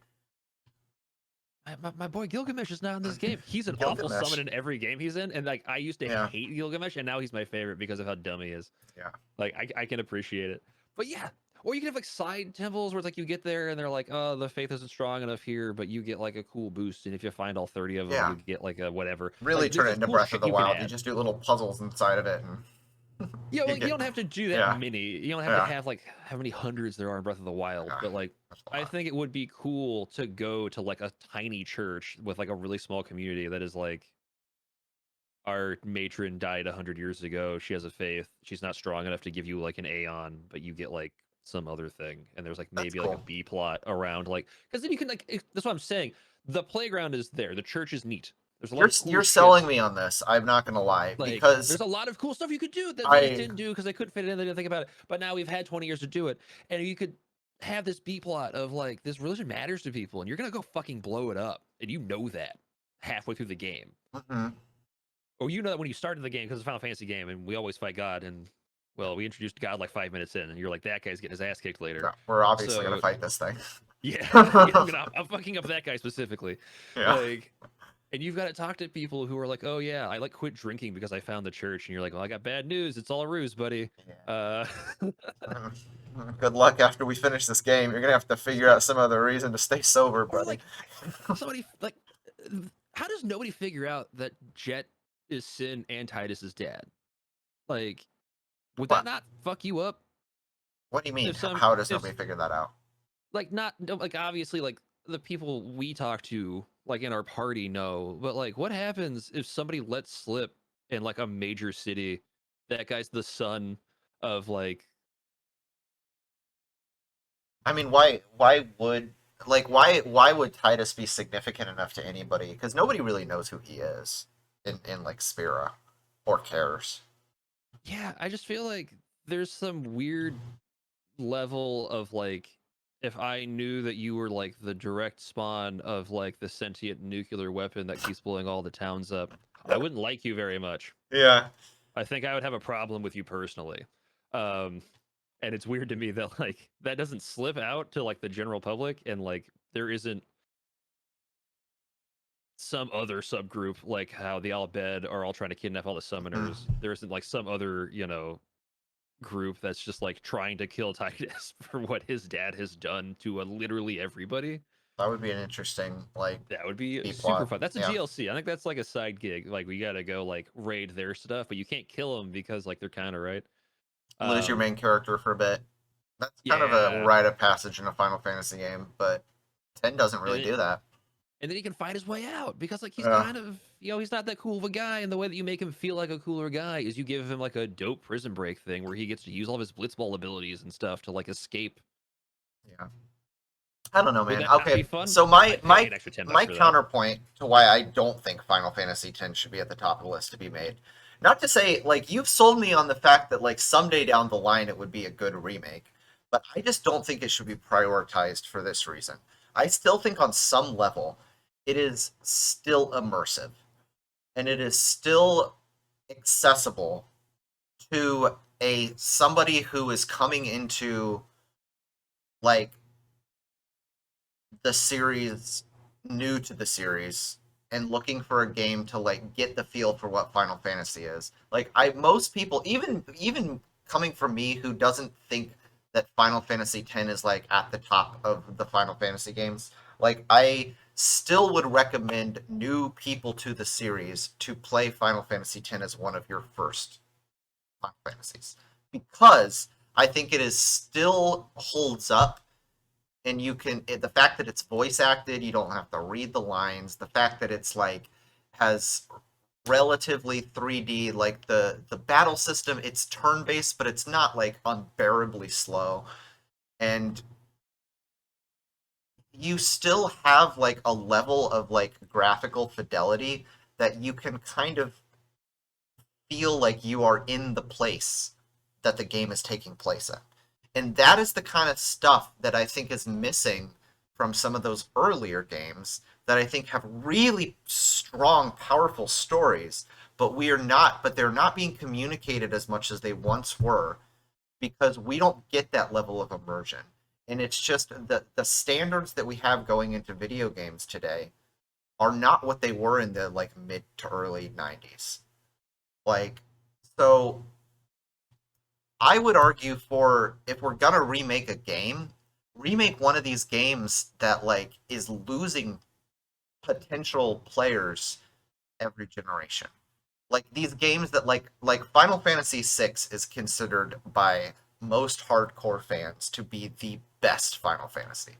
My boy Gilgamesh is not in this game. He's an awful summon Gilgamesh. in every game he's in, and like I used to Yeah. hate Gilgamesh, and now he's my favorite because of how dumb he is. Yeah. Like I can appreciate it. But yeah, or you can have like side temples where it's like you get there and they're like, oh, the faith isn't strong enough here, but you get like a cool boost, and if you find all 30 of them, Yeah. you get like a whatever. Really Like there's turn it just into cool Breath of shit the you can Wild. You add. just do little puzzles inside of it and Yeah, you well, you get. don't have to do that Yeah. many. You don't have to Yeah. have like how many hundreds there are in Breath of the Wild, Yeah. but like That's a I lot. think it would be cool to go to like a tiny church with like a really small community that is like our matron died 100 years ago. She has a faith. She's not strong enough to give you like an Aeon, but you get like some other thing. And there's like That's maybe like a cool. B plot around like because then you can like that's what I'm saying. The playground is there. The church is neat. There's a lot You're of cool you're selling shit. me on this. I'm not gonna lie Like because there's a lot of cool stuff you could do that they just I didn't do because they couldn't fit it in. They didn't think about it. But now we've had 20 years to do it, and you could have this B plot of like this religion matters to people, and you're gonna go fucking blow it up, and you know that halfway through the game. mhm. Or you know that when you started the game because it's a Final Fantasy game and we always fight God and well, we introduced God like 5 minutes in and you're like that guy's getting his ass kicked later. No, we're obviously gonna So fight this thing. yeah, I'm fucking up that guy specifically. Yeah. Like and you've got to talk to people who are like, oh yeah, I like quit drinking because I found the church, and you're like, well, I got bad news. It's all a ruse, buddy. Uh, Good luck after we finish this game. You're gonna have to figure out some other reason to stay sober, or buddy. like somebody like, how does nobody figure out that Jet is Sin and Titus's dad? Like, would that What? not fuck you up What do you mean? if some How does if nobody figure that out? like not no, like obviously like the people we talk to like in our party know, but like what happens if somebody lets slip in like a major city that guy's the son of like I mean, why would why would Titus be significant enough to anybody? Because nobody really knows who he is in like Spira or cares. yeah, I just feel like there's some weird level of like if I knew that you were like the direct spawn of like the sentient nuclear weapon that keeps blowing all the towns up, I wouldn't like you very much. Yeah. I think I would have a problem with you personally. Um, and it's weird to me that like that doesn't slip out to like the general public, and like there isn't some other subgroup like how the Al Bhed are all trying to kidnap all the Mm. summoners. There isn't like some other group that's just like trying to kill Titus for what his dad has done to literally everybody. That would be an interesting like That would be B super plot. fun. That's a Yeah. DLC. I think that's like a side gig. Like we gotta go like raid their stuff, but you can't kill them because like they're kind of right. Lose your Um, main character for a bit. That's kind of a yeah, rite of passage in a Final Fantasy game, but 10 doesn't and really then do that. and then he can fight his way out because like he's Yeah. kind of he's not that cool of a guy, and the way that you make him feel like a cooler guy is you give him like a dope prison break thing where he gets to use all of his blitzball abilities and stuff to like escape. Yeah. I don't know, Would man. that not be Okay, fun? so my I'd pay my an extra $10 my for that. counterpoint to why I don't think Final Fantasy X should be at the top of the list to be made. Not to say like you've sold me on the fact that like someday down the line it would be a good remake, but I just don't think it should be prioritized for this reason. I still think on some level it is still immersive and it is still accessible to a somebody who is coming into like the series, new to the series, and looking for a game to like get the feel for what Final Fantasy is. Like I most people, even coming from me who doesn't think that Final Fantasy X is like at the top of the Final Fantasy games, like I still would recommend new people to the series to play Final Fantasy X as one of your first Final Fantasies because I think it is still holds up and you can the fact that it's voice acted, you don't have to read the lines, the fact that it's like has relatively 3D, like the battle system, it's turn based but it's not like unbearably slow, and you still have like a level of like graphical fidelity that you can kind of feel like you are in the place that the game is taking place in. And that is the kind of stuff that I think is missing from some of those earlier games that I think have really strong, powerful stories, but they're not being communicated as much as they once were because we don't get that level of immersion. And it's just the standards that we have going into video games today are not what they were in the like mid to early 90s. Like, so I would argue for if we're gonna remake a game, remake one of these games that like is losing potential players every generation. Like these games that like Final Fantasy VI is considered by most hardcore fans to be the best Final Fantasy.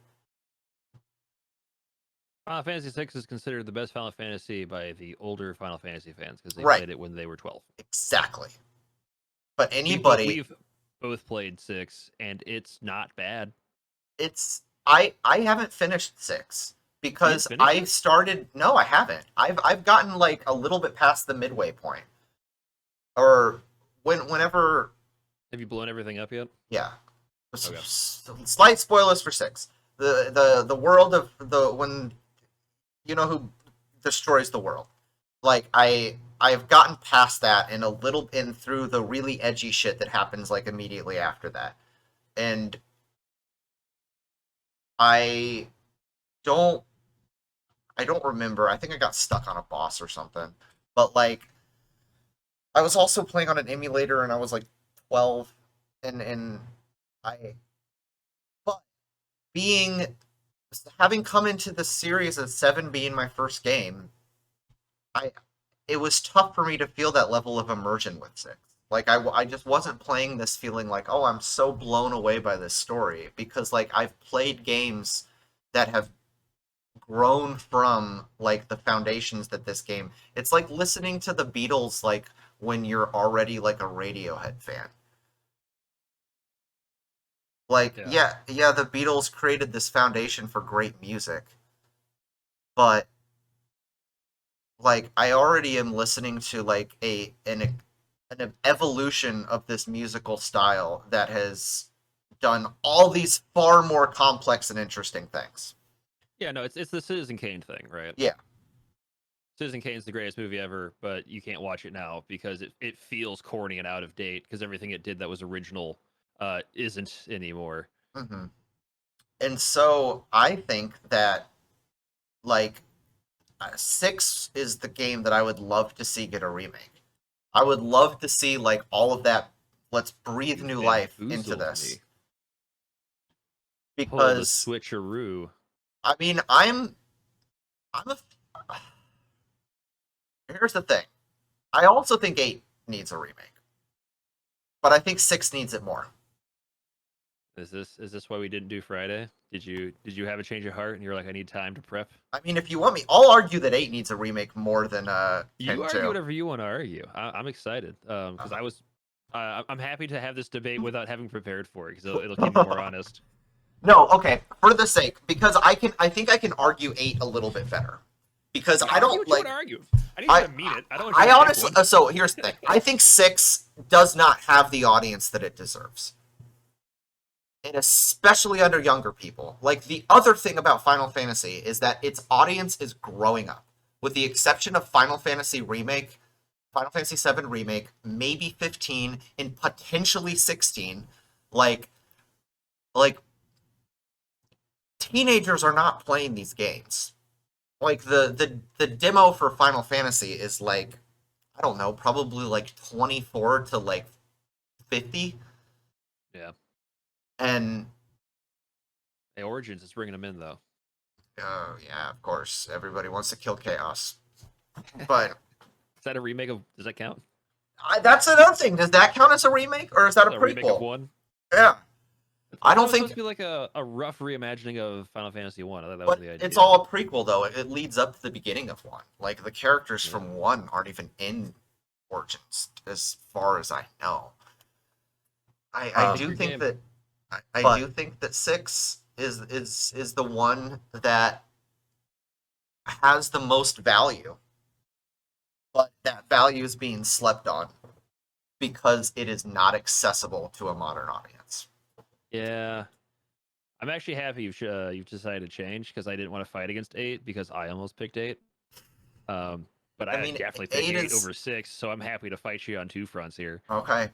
Final Fantasy VI is considered the best Final Fantasy by the older Final Fantasy fans because they Right, played it when they were 12. exactly. But We've both played 6, and it's not bad. it's I haven't finished six You didn't because finish I it? started no, I haven't. I've gotten like a little bit past the midway point. Or whenever Have you blown everything up yet? yeah. Okay. Slight spoilers for six. The world of the when you know who destroys the world. Like I've gotten past that and a little in through the really edgy shit that happens like immediately after that. And I don't I don't remember. I think I got stuck on a boss or something. But like I was also playing on an emulator and I was like 12 and I but being having come into the series as 7 being my first game, I it was tough for me to feel that level of immersion with 6. Like I just wasn't playing this feeling like, "Oh, I'm so blown away by this story," because like I've played games that have grown from like the foundations that this game. It's like listening to the Beatles like when you're already like a Radiohead fan. Like, Yeah. yeah, the Beatles created this foundation for great music, but like I already am listening to like an evolution of this musical style that has done all these far more complex and interesting things. Yeah, no, it's the Citizen Kane thing, right? Yeah. Citizen Kane's the greatest movie ever, but you can't watch it now because it feels corny and out of date because everything it did that was original isn't anymore. Hmm. And so I think that like 6 is the game that I would love to see get a remake. I would love to see like all of that. Let's breathe You new life into bamboozled this me. Pull the because switcheroo. I mean I'm a here's the thing. I also think 8 needs a remake, but I think 6 needs it more. Is this why we didn't do Friday? Did you have a change of heart and you're like, I need time to prep? I mean, if you want me, I'll argue that 8 needs a remake more than You 10 argue too. whatever you want to argue. I'm excited because Uh, I'm happy to have this debate without having prepared for it because it'll keep me more honest. No, okay, for the sake, because I think I can argue 8 a little bit better. Because Yeah, I argue don't what you want to like argue. I need you I to mean it. I don't want you I to pick honestly one. so here's the thing. I think 6 does not have the audience that it deserves. And especially under younger people. Like the other thing about Final Fantasy is that its audience is growing up. With the exception of Final Fantasy 7 remake, maybe 15 and potentially 16, like like teenagers are not playing these games. Like the demo for Final Fantasy is like I don't know, probably like 24 to like 50, Yeah. and Hey, Origins is bringing them in though. oh yeah, of course, everybody wants to kill chaos. Is But that a remake of? Does that count? that's another thing. Does that count as a remake or is that a A remake of prequel? one? Yeah, I I thought that don't was supposed think. to be like a rough reimagining of Final Fantasy One. I thought that was But the it's idea. all a prequel though. It leads up to the beginning of one. Like the characters Yeah. from one aren't even in Origins, as far as I know. I It's a do good think game. that I do think that 6 is the one that has the most value, but that value is being slept on because it is not accessible to a modern audience. Yeah. I'm actually happy you've decided to change because I didn't want to fight against 8 because I almost picked 8. Um, but I I mean, definitely pick 8 8 is over 6, so I'm happy to fight you on two fronts here. okay.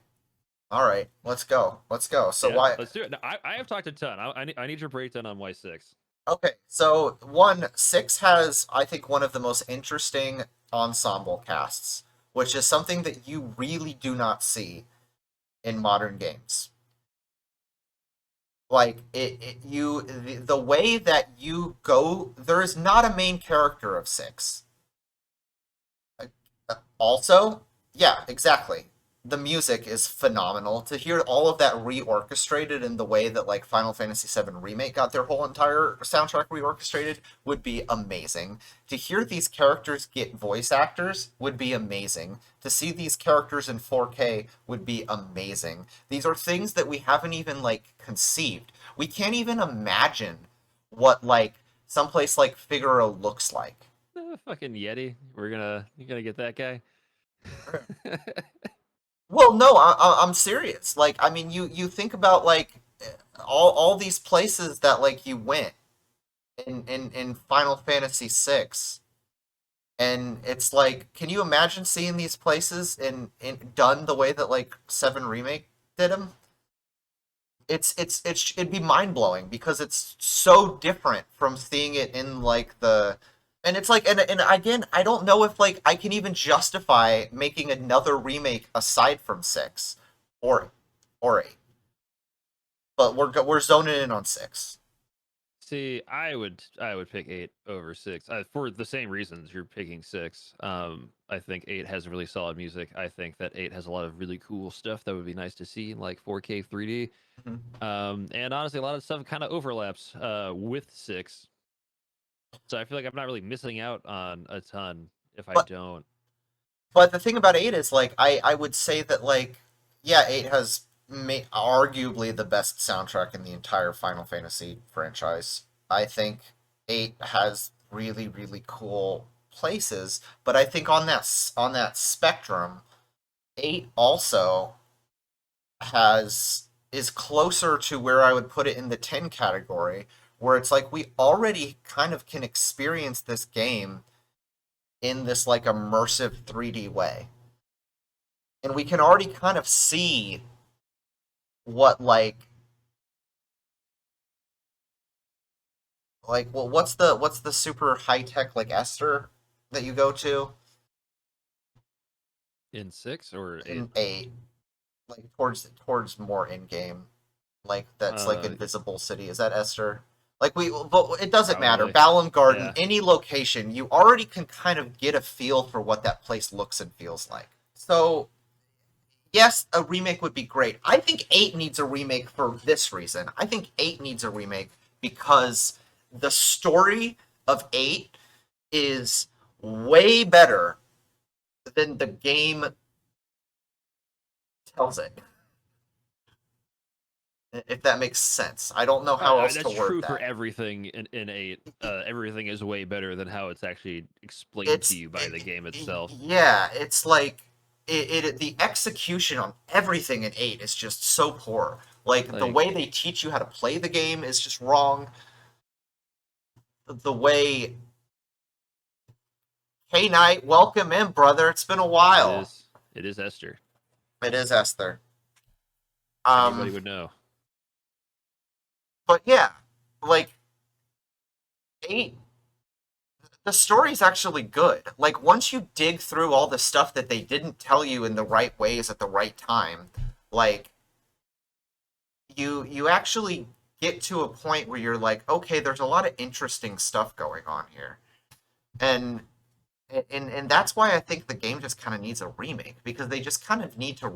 All right, let's go. Let's go. So Yeah, why? let's do it. No, I have talked a ton. I need your breakdown on why 6. Okay, so one 6 has I think one of the most interesting ensemble casts, which is something that you really do not see in modern games. Like the way that you go, there is not a main character of 6. Also, yeah, exactly. The music is phenomenal. To hear all of that reorchestrated in the way that like Final Fantasy VII Remake got their whole entire soundtrack reorchestrated would be amazing. To hear these characters get voice actors would be amazing. To see these characters in 4K would be amazing. These are things that we haven't even like conceived. We can't even imagine what like someplace like Figaro looks like. Fucking Yeti. You're gonna get that guy. Well, no, I'm serious. Like, I mean, you think about like all these places that like you went in Final Fantasy VI, and it's like, can you imagine seeing these places in done the way that like Seven Remake did them? It'd be mind blowing because it's so different from seeing it in like the and it's like and again I don't know if like I can even justify making another remake aside from 6 or or 8, but we're zoning in on 6. See, I would pick 8 over 6 for the same reasons you're picking 6. I think 8 has really solid music. I think that 8 has a lot of really cool stuff that would be nice to see, like 4K 3D. Mhm. And honestly, a lot of stuff kind of overlaps with 6. So I feel like I'm not really missing out on a ton if I But don't. but the thing about 8 is like I would say that like yeah 8 has arguably the best soundtrack in the entire Final Fantasy franchise. I think 8 has really cool places, but I think on that spectrum 8 also has is closer to where I would put it in the 10 category, where it's like we already kind of can experience this game in this like immersive 3D way. And we can already kind of see what like well what's the super high tech like Esther that you go to In 6 or 8? in 8, like towards more in game, like that's like Uh, invisible city. Is that Esther? Like we, but it doesn't matter. Probably. Balam Garden, Yeah. any location, you already can kind of get a feel for what that place looks and feels like. So yes, a remake would be great. I think 8 needs a remake for this reason. I think 8 needs a remake because the story of 8 is way better than the game tells it. if that makes sense. I don't know how else to That's word true for that. everything in eight. Everything is way better than how it's actually explained to It's you by the game itself. yeah, it's like the execution on everything in 8 is just so poor. Like the Like way they teach you how to play the game is just wrong. The way Hey Knight, welcome in, brother. It's been a while. it is Esther. It is Esther. Anybody Um, would know. but yeah, like 8, the story's actually good. Like once you dig through all the stuff that they didn't tell you in the right ways at the right time, like you actually get to a point where you're like, okay, there's a lot of interesting stuff going on here. And and that's why I think the game just kind of needs a remake because they just kind of need to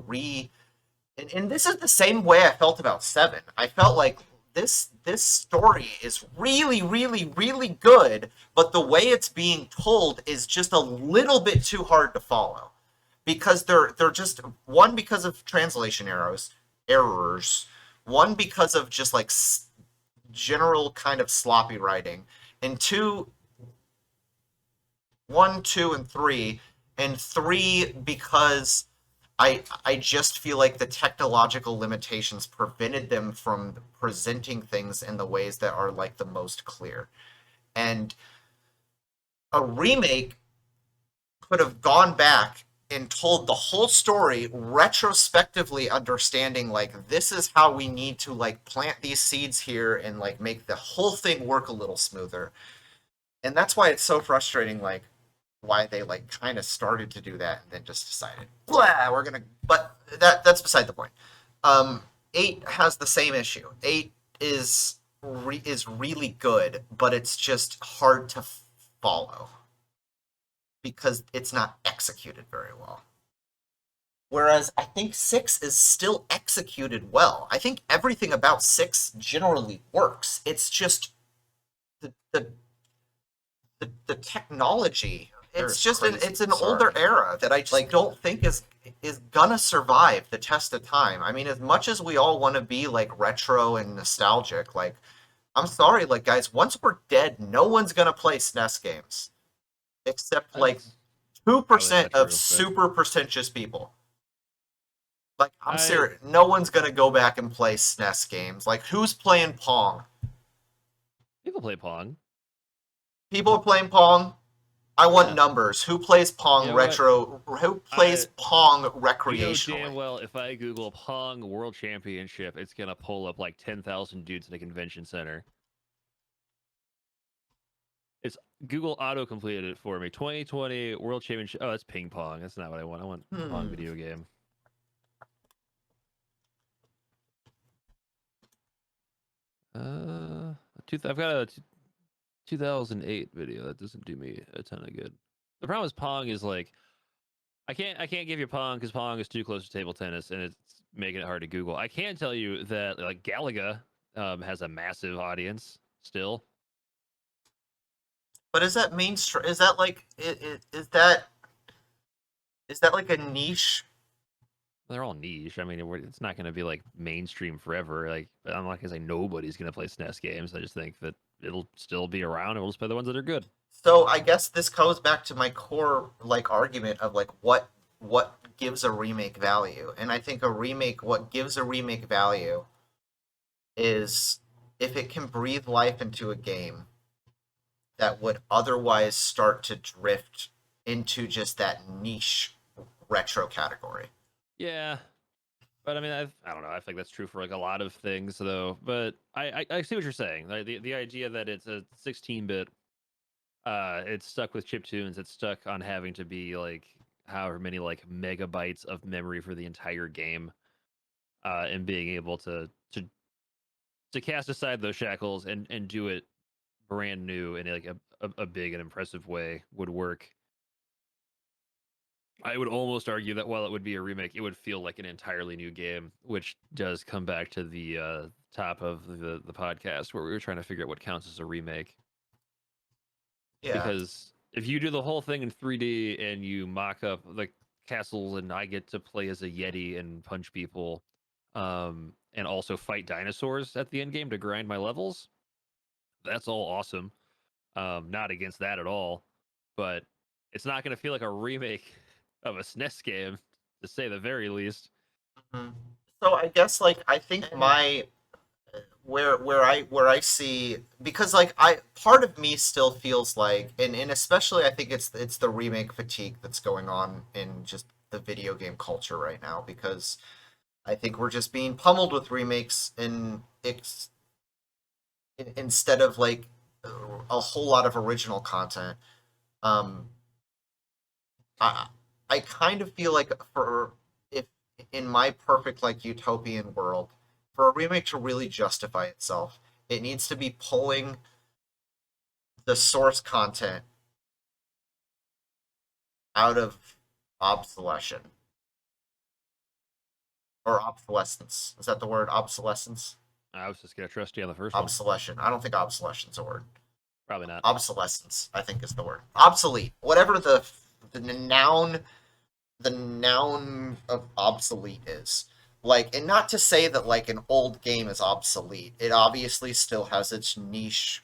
and this is the same way I felt about 7. I felt like this story is really really good, but the way it's being told is just a little bit too hard to follow because they're just one because of translation errors, one because of just like general kind of sloppy writing, and two, one, two, and three, and three because I just feel like the technological limitations prevented them from presenting things in the ways that are like the most clear. And a remake could have gone back and told the whole story retrospectively, understanding like this is how we need to like plant these seeds here and like make the whole thing work a little smoother. And that's why it's so frustrating, like why they like kind of started to do that and then just decided, blah, we're gonna. But that's beside the point. Um, 8 has the same issue. 8 is really good, but it's just hard to follow because it's not executed very well. Whereas I think 6 is still executed well. I think everything about 6 generally works. It's just the the the technology. It's just it's an older era that I just like, don't think is gonna survive the test of time. I mean, as much as we all want to be like retro and nostalgic, like I'm sorry, like guys, once we're dead, no one's gonna play SNES games except like That's two probably percent not of true, but super pretentious people. Like I'm I serious, no one's gonna go back and play SNES games. Like who's playing Pong? people play Pong. People are playing Pong. I want Yeah. numbers. Who plays You Pong know what? retro? Who plays I Pong You know damn recreationally? well if I Google Pong World Championship, it's gonna pull up like 10,000 dudes in a convention center. It's Google auto completed it for me. 2020 World Championship. Oh, that's ping pong. That's not what I want. I want Pong Hmm. video game. Uh, I've got a 2008 video that doesn't do me a ton of good. The problem with Pong is like I can't give you Pong because Pong is too close to table tennis and it's making it hard to Google. I can tell you that like Galaga has a massive audience still. But is that mainstream? Is that like is that like a niche? They're all niche. I mean, it's not going to be like mainstream forever. Like I'm not going to say nobody's going to play SNES games. I just think that it'll still be around, and we'll just play the ones that are good. So I guess this goes back to my core like argument of like what gives a remake value, and I think a remake what gives a remake value is if it can breathe life into a game that would otherwise start to drift into just that niche retro category. Yeah, but I mean, I don't know. I think that's true for like a lot of things, though. But I see what you're saying. Like the idea that it's a 16-bit, it's stuck with chip tunes. It's stuck on having to be like however many like megabytes of memory for the entire game, and being able to cast aside those shackles and do it brand new in like a big and impressive way would work. I would almost argue that while it would be a remake, it would feel like an entirely new game, which does come back to the top of the podcast where we were trying to figure out what counts as a remake. Yeah. Because if you do the whole thing in 3D and you mock up the castles and I get to play as a Yeti and punch people, and also fight dinosaurs at the end game to grind my levels, that's all awesome. Not against that at all, but it's not going to feel like a remake of a SNES game, to say the very least. Mhm. So I guess like I think my where I see, because like I part of me still feels like, and especially I think it's the remake fatigue that's going on in just the video game culture right now, because I think we're just being pummeled with remakes instead of like a whole lot of original content. Um, I I kind of feel like, for if in my perfect like utopian world, for a remake to really justify itself, it needs to be pulling the source content out of obsolescence or obsolescence. Is that the word? Obsolescence? I was just going to trust you on the first one. Obsolescence. I don't think obsolescence is a word. Probably not. Obsolescence, I think, is the word. Obsolete. Whatever the noun of obsolete is. Like, and not to say that like an old game is obsolete. It obviously still has its niche.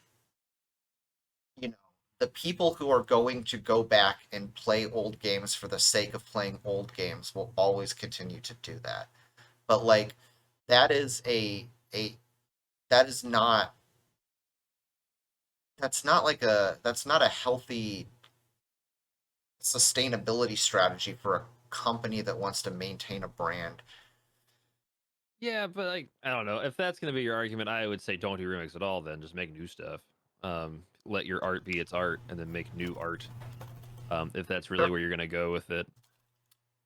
You know, the people who are going to go back and play old games for the sake of playing old games will always continue to do that. But like, that is a that is not that's not a healthy sustainability strategy for a company that wants to maintain a brand. Yeah, but like I don't know if that's going to be your argument. I would say don't do remakes at all. Then just make new stuff. Let your art be its art, and then make new art. If that's really Sure. where you're going to go with it.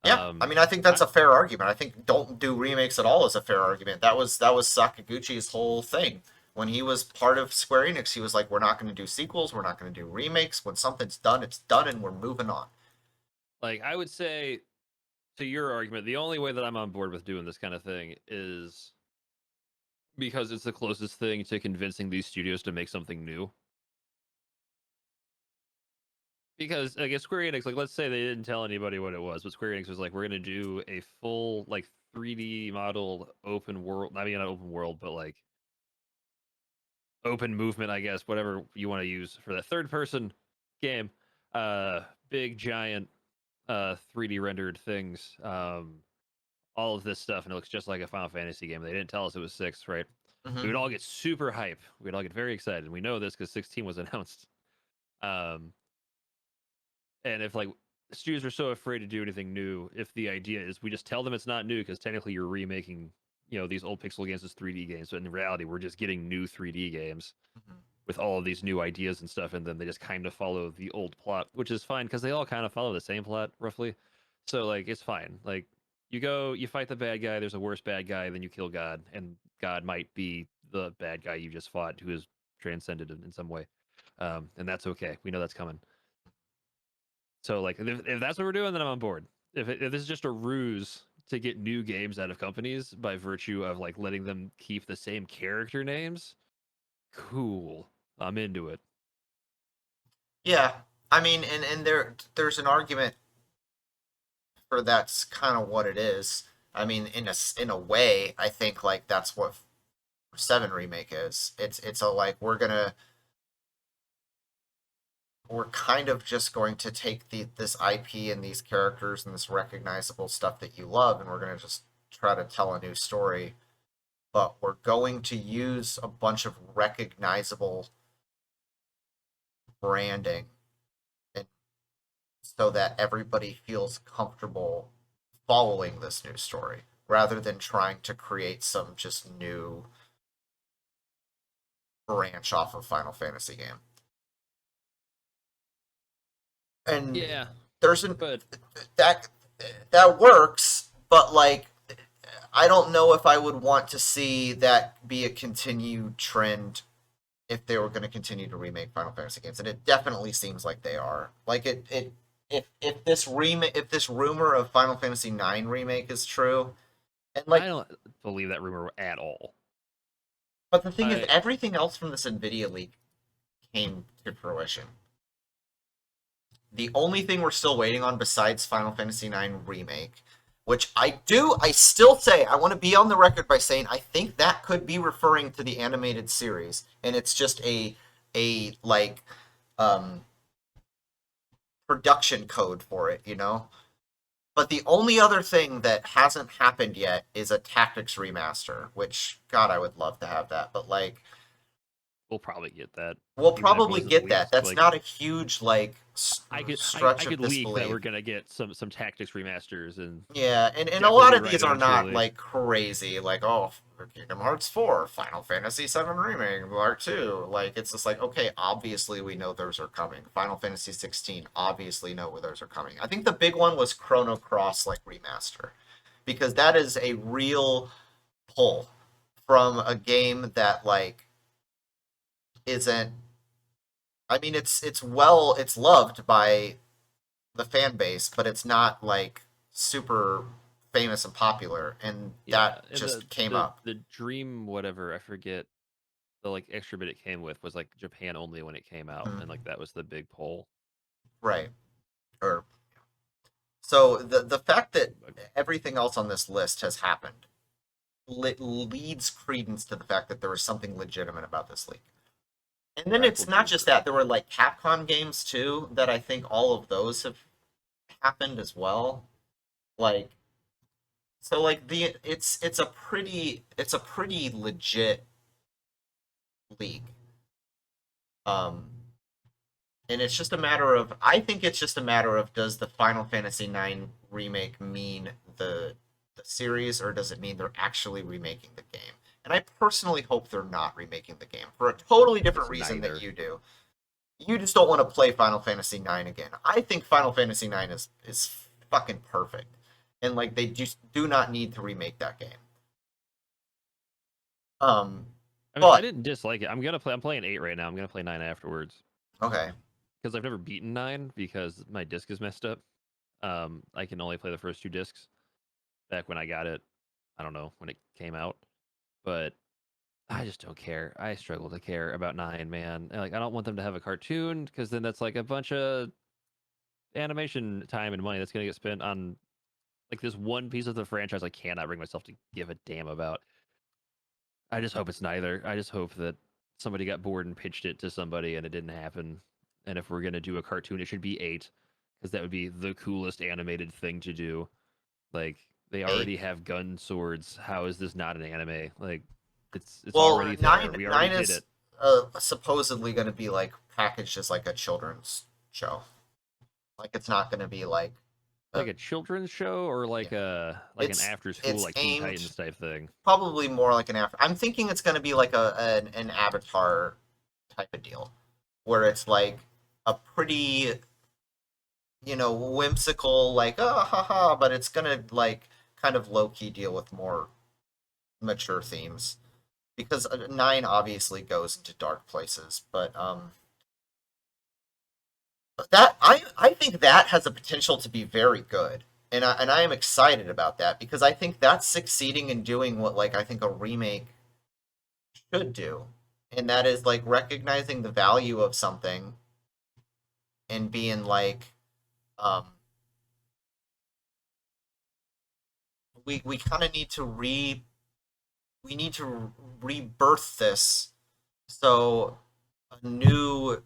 Yeah, I Um, mean, I think I, that's a fair argument. I think don't do remakes at all is a fair argument. That was Sakaguchi's whole thing. When he was part of Square Enix, he was like, "We're not going to do sequels. We're not going to do remakes. When something's done, it's done, and we're moving on." like I would say to your argument, the only way that I'm on board with doing this kind of thing is because it's the closest thing to convincing these studios to make something new. Because I guess Square Enix, like, let's say they didn't tell anybody what it was, but Square Enix was like, we're gonna do a full like 3D modeled open world. I mean, not open world, but like open movement, I guess, whatever you want to use for that third person game. Big giant 3D rendered things. All of this stuff, and it looks just like a Final Fantasy game. They didn't tell us it was 6, right? We would Hmm. all get super hype. We'd all get very excited. We know this because 16 was announced. Um, and if like studios are so afraid to do anything new, if the idea is we just tell them it's not new because technically you're remaking, these old pixel games as 3D games, but in reality we're just getting new 3D games Hmm. with all of these new ideas and stuff, and then they just kind of follow the old plot, which is fine because they all kind of follow the same plot roughly. So like it's fine. Like you go, you fight the bad guy. There's a worse bad guy, then you kill God, and God might be the bad guy you just fought, who is transcended in some way, and that's okay. We know that's coming. So like if that's what we're doing, then I'm on board. If this is just a ruse to get new games out of companies by virtue of like letting them keep the same character names, cool. I'm into it. Yeah, I mean, and there's an argument for that's kind of what it is. I mean, in a way, I think like that's what Seven Remake is. It's a like we're kind of just going to take this IP and these characters and this recognizable stuff that you love, and we're going to just try to tell a new story. But we're going to use a bunch of recognizable branding, and so that everybody feels comfortable following this new story, rather than trying to create some just new branch off of Final Fantasy game. And Yeah, there's an but that that works, but like I don't know if I would want to see that be a continued trend if they were going to continue to remake Final Fantasy games, and it definitely seems like they are. Like if this rumor of Final Fantasy 9 remake is true, and I like, don't believe that rumor at all. but the thing is, I everything else from this Nvidia leak came to fruition. The only thing we're still waiting on besides Final Fantasy 9 remake which I still say, I want to be on the record by saying I think that could be referring to the animated series, and it's just a like um production code for it, you know? But the only other thing that hasn't happened yet is a Tactics remaster, which God, I would love to have that, but like We'll probably get that, we'll even if it probably wasn't get that. leaked. That's Like not a huge like I stretch of could leak that disbelief. we're gonna get some tactics remasters, and Yeah, and a definitely lot be of right these are not eventually. like crazy, like oh, Kingdom Hearts 4, Final Fantasy 7 Remake, Part 2. Like it's just like okay, obviously we know those are coming. Final Fantasy 16, obviously know where those are coming. I think the big one was Chrono Cross like remaster, because that is a real pull from a game that like isn't. I mean, it's loved by the fan base, but it's not like super famous and popular, and Yeah, that and just came up. the dream whatever I forget the like extra bit it came with was like Japan only when it came out, and Mhm. like that was the big pull. Right. Or so the fact that But everything else on this list has happened leads credence to the fact that there was something legitimate about this league. And then all right, it's well, do not you just agree? that. There were like Capcom games too that I think all of those have happened as well. Like so like the it's a pretty legit league. Um and it's just a matter of I think it's just a matter of does the Final Fantasy IX remake mean the series or does it mean they're actually remaking the game? And I personally hope they're not remaking the game for a totally Hope different it's reason that neither. you do. You just don't want to play Final Fantasy IX again. I think Final Fantasy IX is fucking perfect. And like they just do not need to remake that game. Um I mean, I but didn't dislike it. I'm gonna play. I'm playing 8 right now. I'm gonna play 9 afterwards okay. because I've never beaten 9 because my disc is messed up. I can only play the first 2 discs. Back when I got it, I don't know when it came out, but I just don't care. I struggle to care about 9, man. And, like, I don't want them to have a cartoon because then that's like a bunch of animation time and money that's gonna get spent on like this one piece of the franchise I cannot bring myself to give a damn about. I just hope it's neither. I just hope that somebody got bored and pitched it to somebody and it didn't happen. And if we're gonna do a cartoon, it should be 8 because that would be the coolest animated thing to do. Like they Eight. already have gun swords. How is this not an anime? Like it's Well, already there. nine We already nine did is it. supposedly going to be like packaged as like a children's show. Like it's not going to be like Like a a children's show or yeah. like an after school It's like Teen aimed Titans type thing. probably more like an after. I'm thinking it's going to be like an Avatar type of deal, where it's like a pretty whimsical like oh haha, but it's going to like kind of low key deal with more mature themes because nine obviously goes into dark places, but that I think that has the potential to be very good, and I am excited about that because I think that's succeeding in doing what like I think a remake should do, and that is like recognizing the value of something and being like, um, we kind of need to we need to rebirth this so a new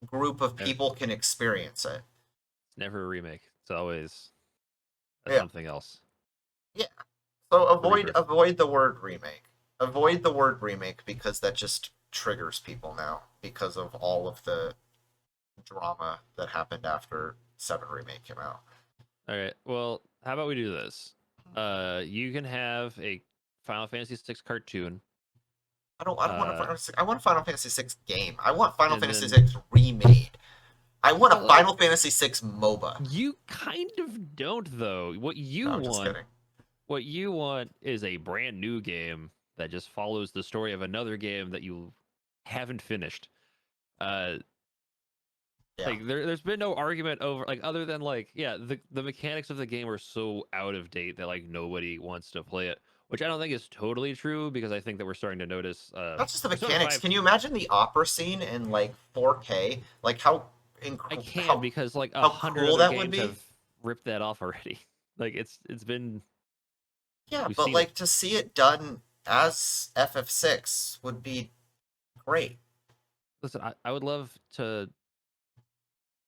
group of It's people can experience it. never a remake. It's always Yeah, something else. yeah. So A rebirth. avoid the word remake. Avoid the word remake because that just triggers people now because of all of the drama that happened after 7 remake came out. All right. Well, how about we do this? You can have a Final Fantasy VI cartoon. I don't want a Uh, Final I want a Final Fantasy 6 game. I want Final and Fantasy then 6 remade. I want a like Final Fantasy 6 MOBA. you kind of don't though. No, I'm just kidding. What you want is a brand new game that just follows the story of another game that you haven't finished. Uh, Yeah. like there's been no argument over like other than like yeah the mechanics of the game are so out of date that like nobody wants to play it, which I don't think is totally true because I think that we're starting to notice Not just the Persona mechanics. 5. Can you imagine the opera scene in like 4K? Like I can how because like a how hundred cool other that would games be? have ripped that off already. Like it's been Yeah, we've but seen it. like to see it done as FF6 would be great. Listen, I would love to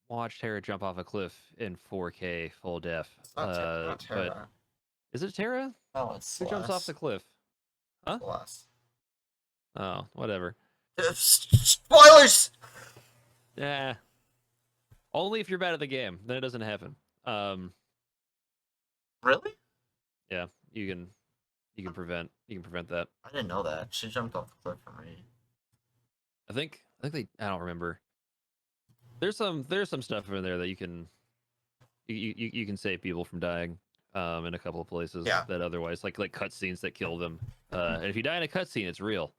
watch Terra jump off a cliff in 4K full def. It's not not But Terra. is it Terra? No, it's Who jumps off the Celeste. cliff? Huh? Celeste. Oh, whatever. Spoilers. Yeah, only if you're bad at the game, then it doesn't happen. Um, Really? yeah, you can prevent that. I didn't know that. She jumped off the cliff for me. I don't remember. There's some stuff in there that you can save people from dying in a couple of places Yeah. that otherwise like cutscenes that kill them. And if you die in a cutscene, it's real.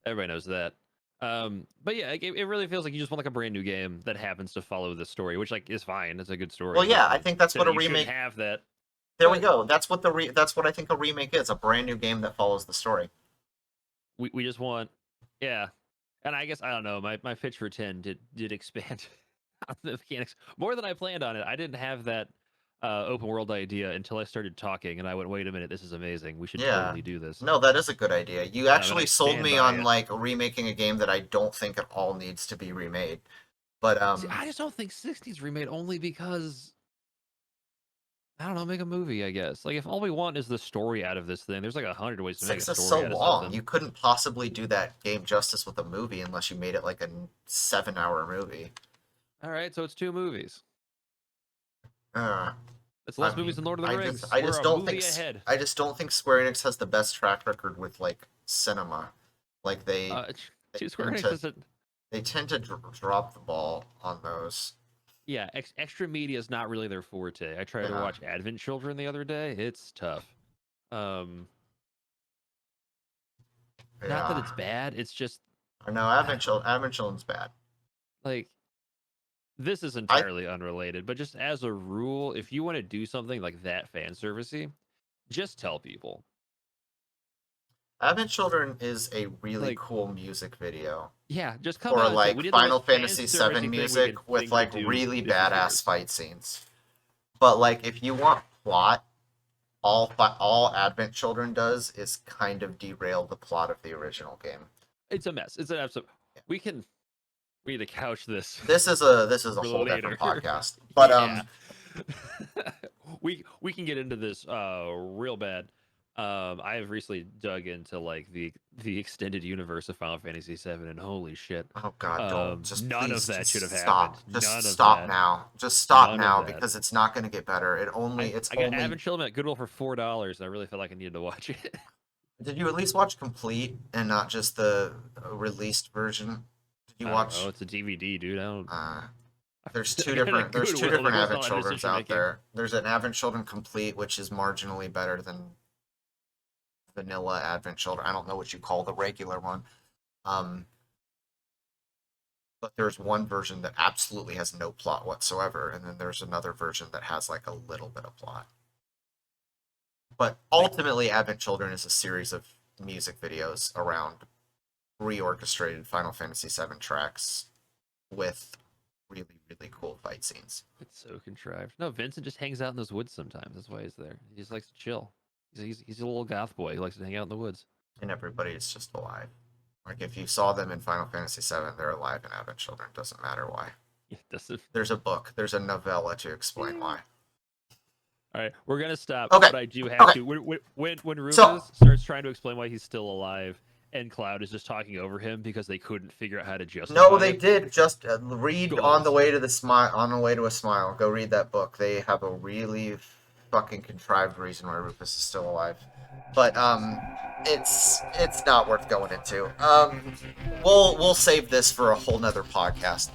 Everybody knows that. But yeah, it really feels like you just want like a brand new game that happens to follow the story, which like is fine. It's a good story. Well, I'm not yeah, I gonna think that's say what that a you shouldn't remake. have that. There we But go. That's what I think a remake is. A brand new game that follows the story. we just want, yeah. And I guess I don't know. My pitch for 10 did expand on the mechanics more than I planned on it. I didn't have that open world idea until I started talking, and I went, "Wait a minute, this is amazing. We should Yeah. totally do this." No, that is a good idea. You And I actually sold stand me by on it. like remaking a game that I don't think at all needs to be remade. But See, I just don't think 60's remade only because I don't know, make a movie. I guess like if all we want is the story out of this thing, there's like 100 ways to make a 6 is so story out of long. something. You couldn't possibly do that game justice with a movie unless you made it like a 7-hour movie. All right, so it's two movies. Uh, It's I less movies mean, than Lord of the Rings. I We're just a don't think movie ahead. I just don't think Square Enix has the best track record with like cinema. Like Uh, they Square tend Enix to doesn't. drop the ball on those. Yeah, extra media is not really their forte. I tried to Yeah, watch Advent Children the other day. It's tough. Um, Not that yeah. it's bad. It's just I know I don't know. Advent Children's bad. Like this is I entirely unrelated, but just as a rule, if you want to do something like that fan servicey, just tell people. Advent Children is a really Like, cool music video yeah, just come for out and say we like did the Final most fan Fantasy VII servicey thing we could music with think to like do really in 50 badass years. fight scenes. But like if you want plot, all Advent Children does is kind of derail the plot of the original game. It's a mess. It's an absolute. We can we need to couch this This is a for whole different later. podcast. But Yeah. We can get into this real bad. I have recently dug into like the extended universe of Final Fantasy VII, and holy shit, oh god, don't just none of please that should have just happened. stop. Just None of stop that. now. Just stop None of now that. because it's not going to get better. It's I got only Advent Children at Goodwill for $4, and I really felt like I needed to watch it. Did you at least watch complete and not just the released version? Did you I don't know. watch It's a DVD, dude. I don't. uh I got it at there's two Goodwill. It different wasn't Advent all that Children's decision out making. there. There's an Advent Children complete which is marginally better than vanilla Advent Children. I don't know what you call the regular one. Um but there's one version that absolutely has no plot whatsoever, and then there's another version that has like a little bit of plot. But Like, ultimately, Advent Children is a series of music videos around reorchestrated Final Fantasy VII tracks with really, really cool fight scenes. it's so contrived. No, Vincent just hangs out in those woods sometimes. That's why he's there. He just likes to chill. He's a little goth boy. He likes to hang out in the woods. And everybody is just alive. Like, if you saw them in Final Fantasy VII, they're alive in Advent Children. Doesn't matter why. It doesn't. There's a book, there's a novella to explain why. All right, we're gonna stop. Okay, But I do have okay. to. When So, Rufus starts trying to explain why he's still alive, and Cloud is just talking over him because they couldn't figure out how to justify no, they it. did. Just read On the Goals. Way to the Smile. On the Way to a Smile. Go read that book. They have a really fucking contrived reason why Rufus is still alive. But it's not worth going into. We'll save this for a whole nother podcast.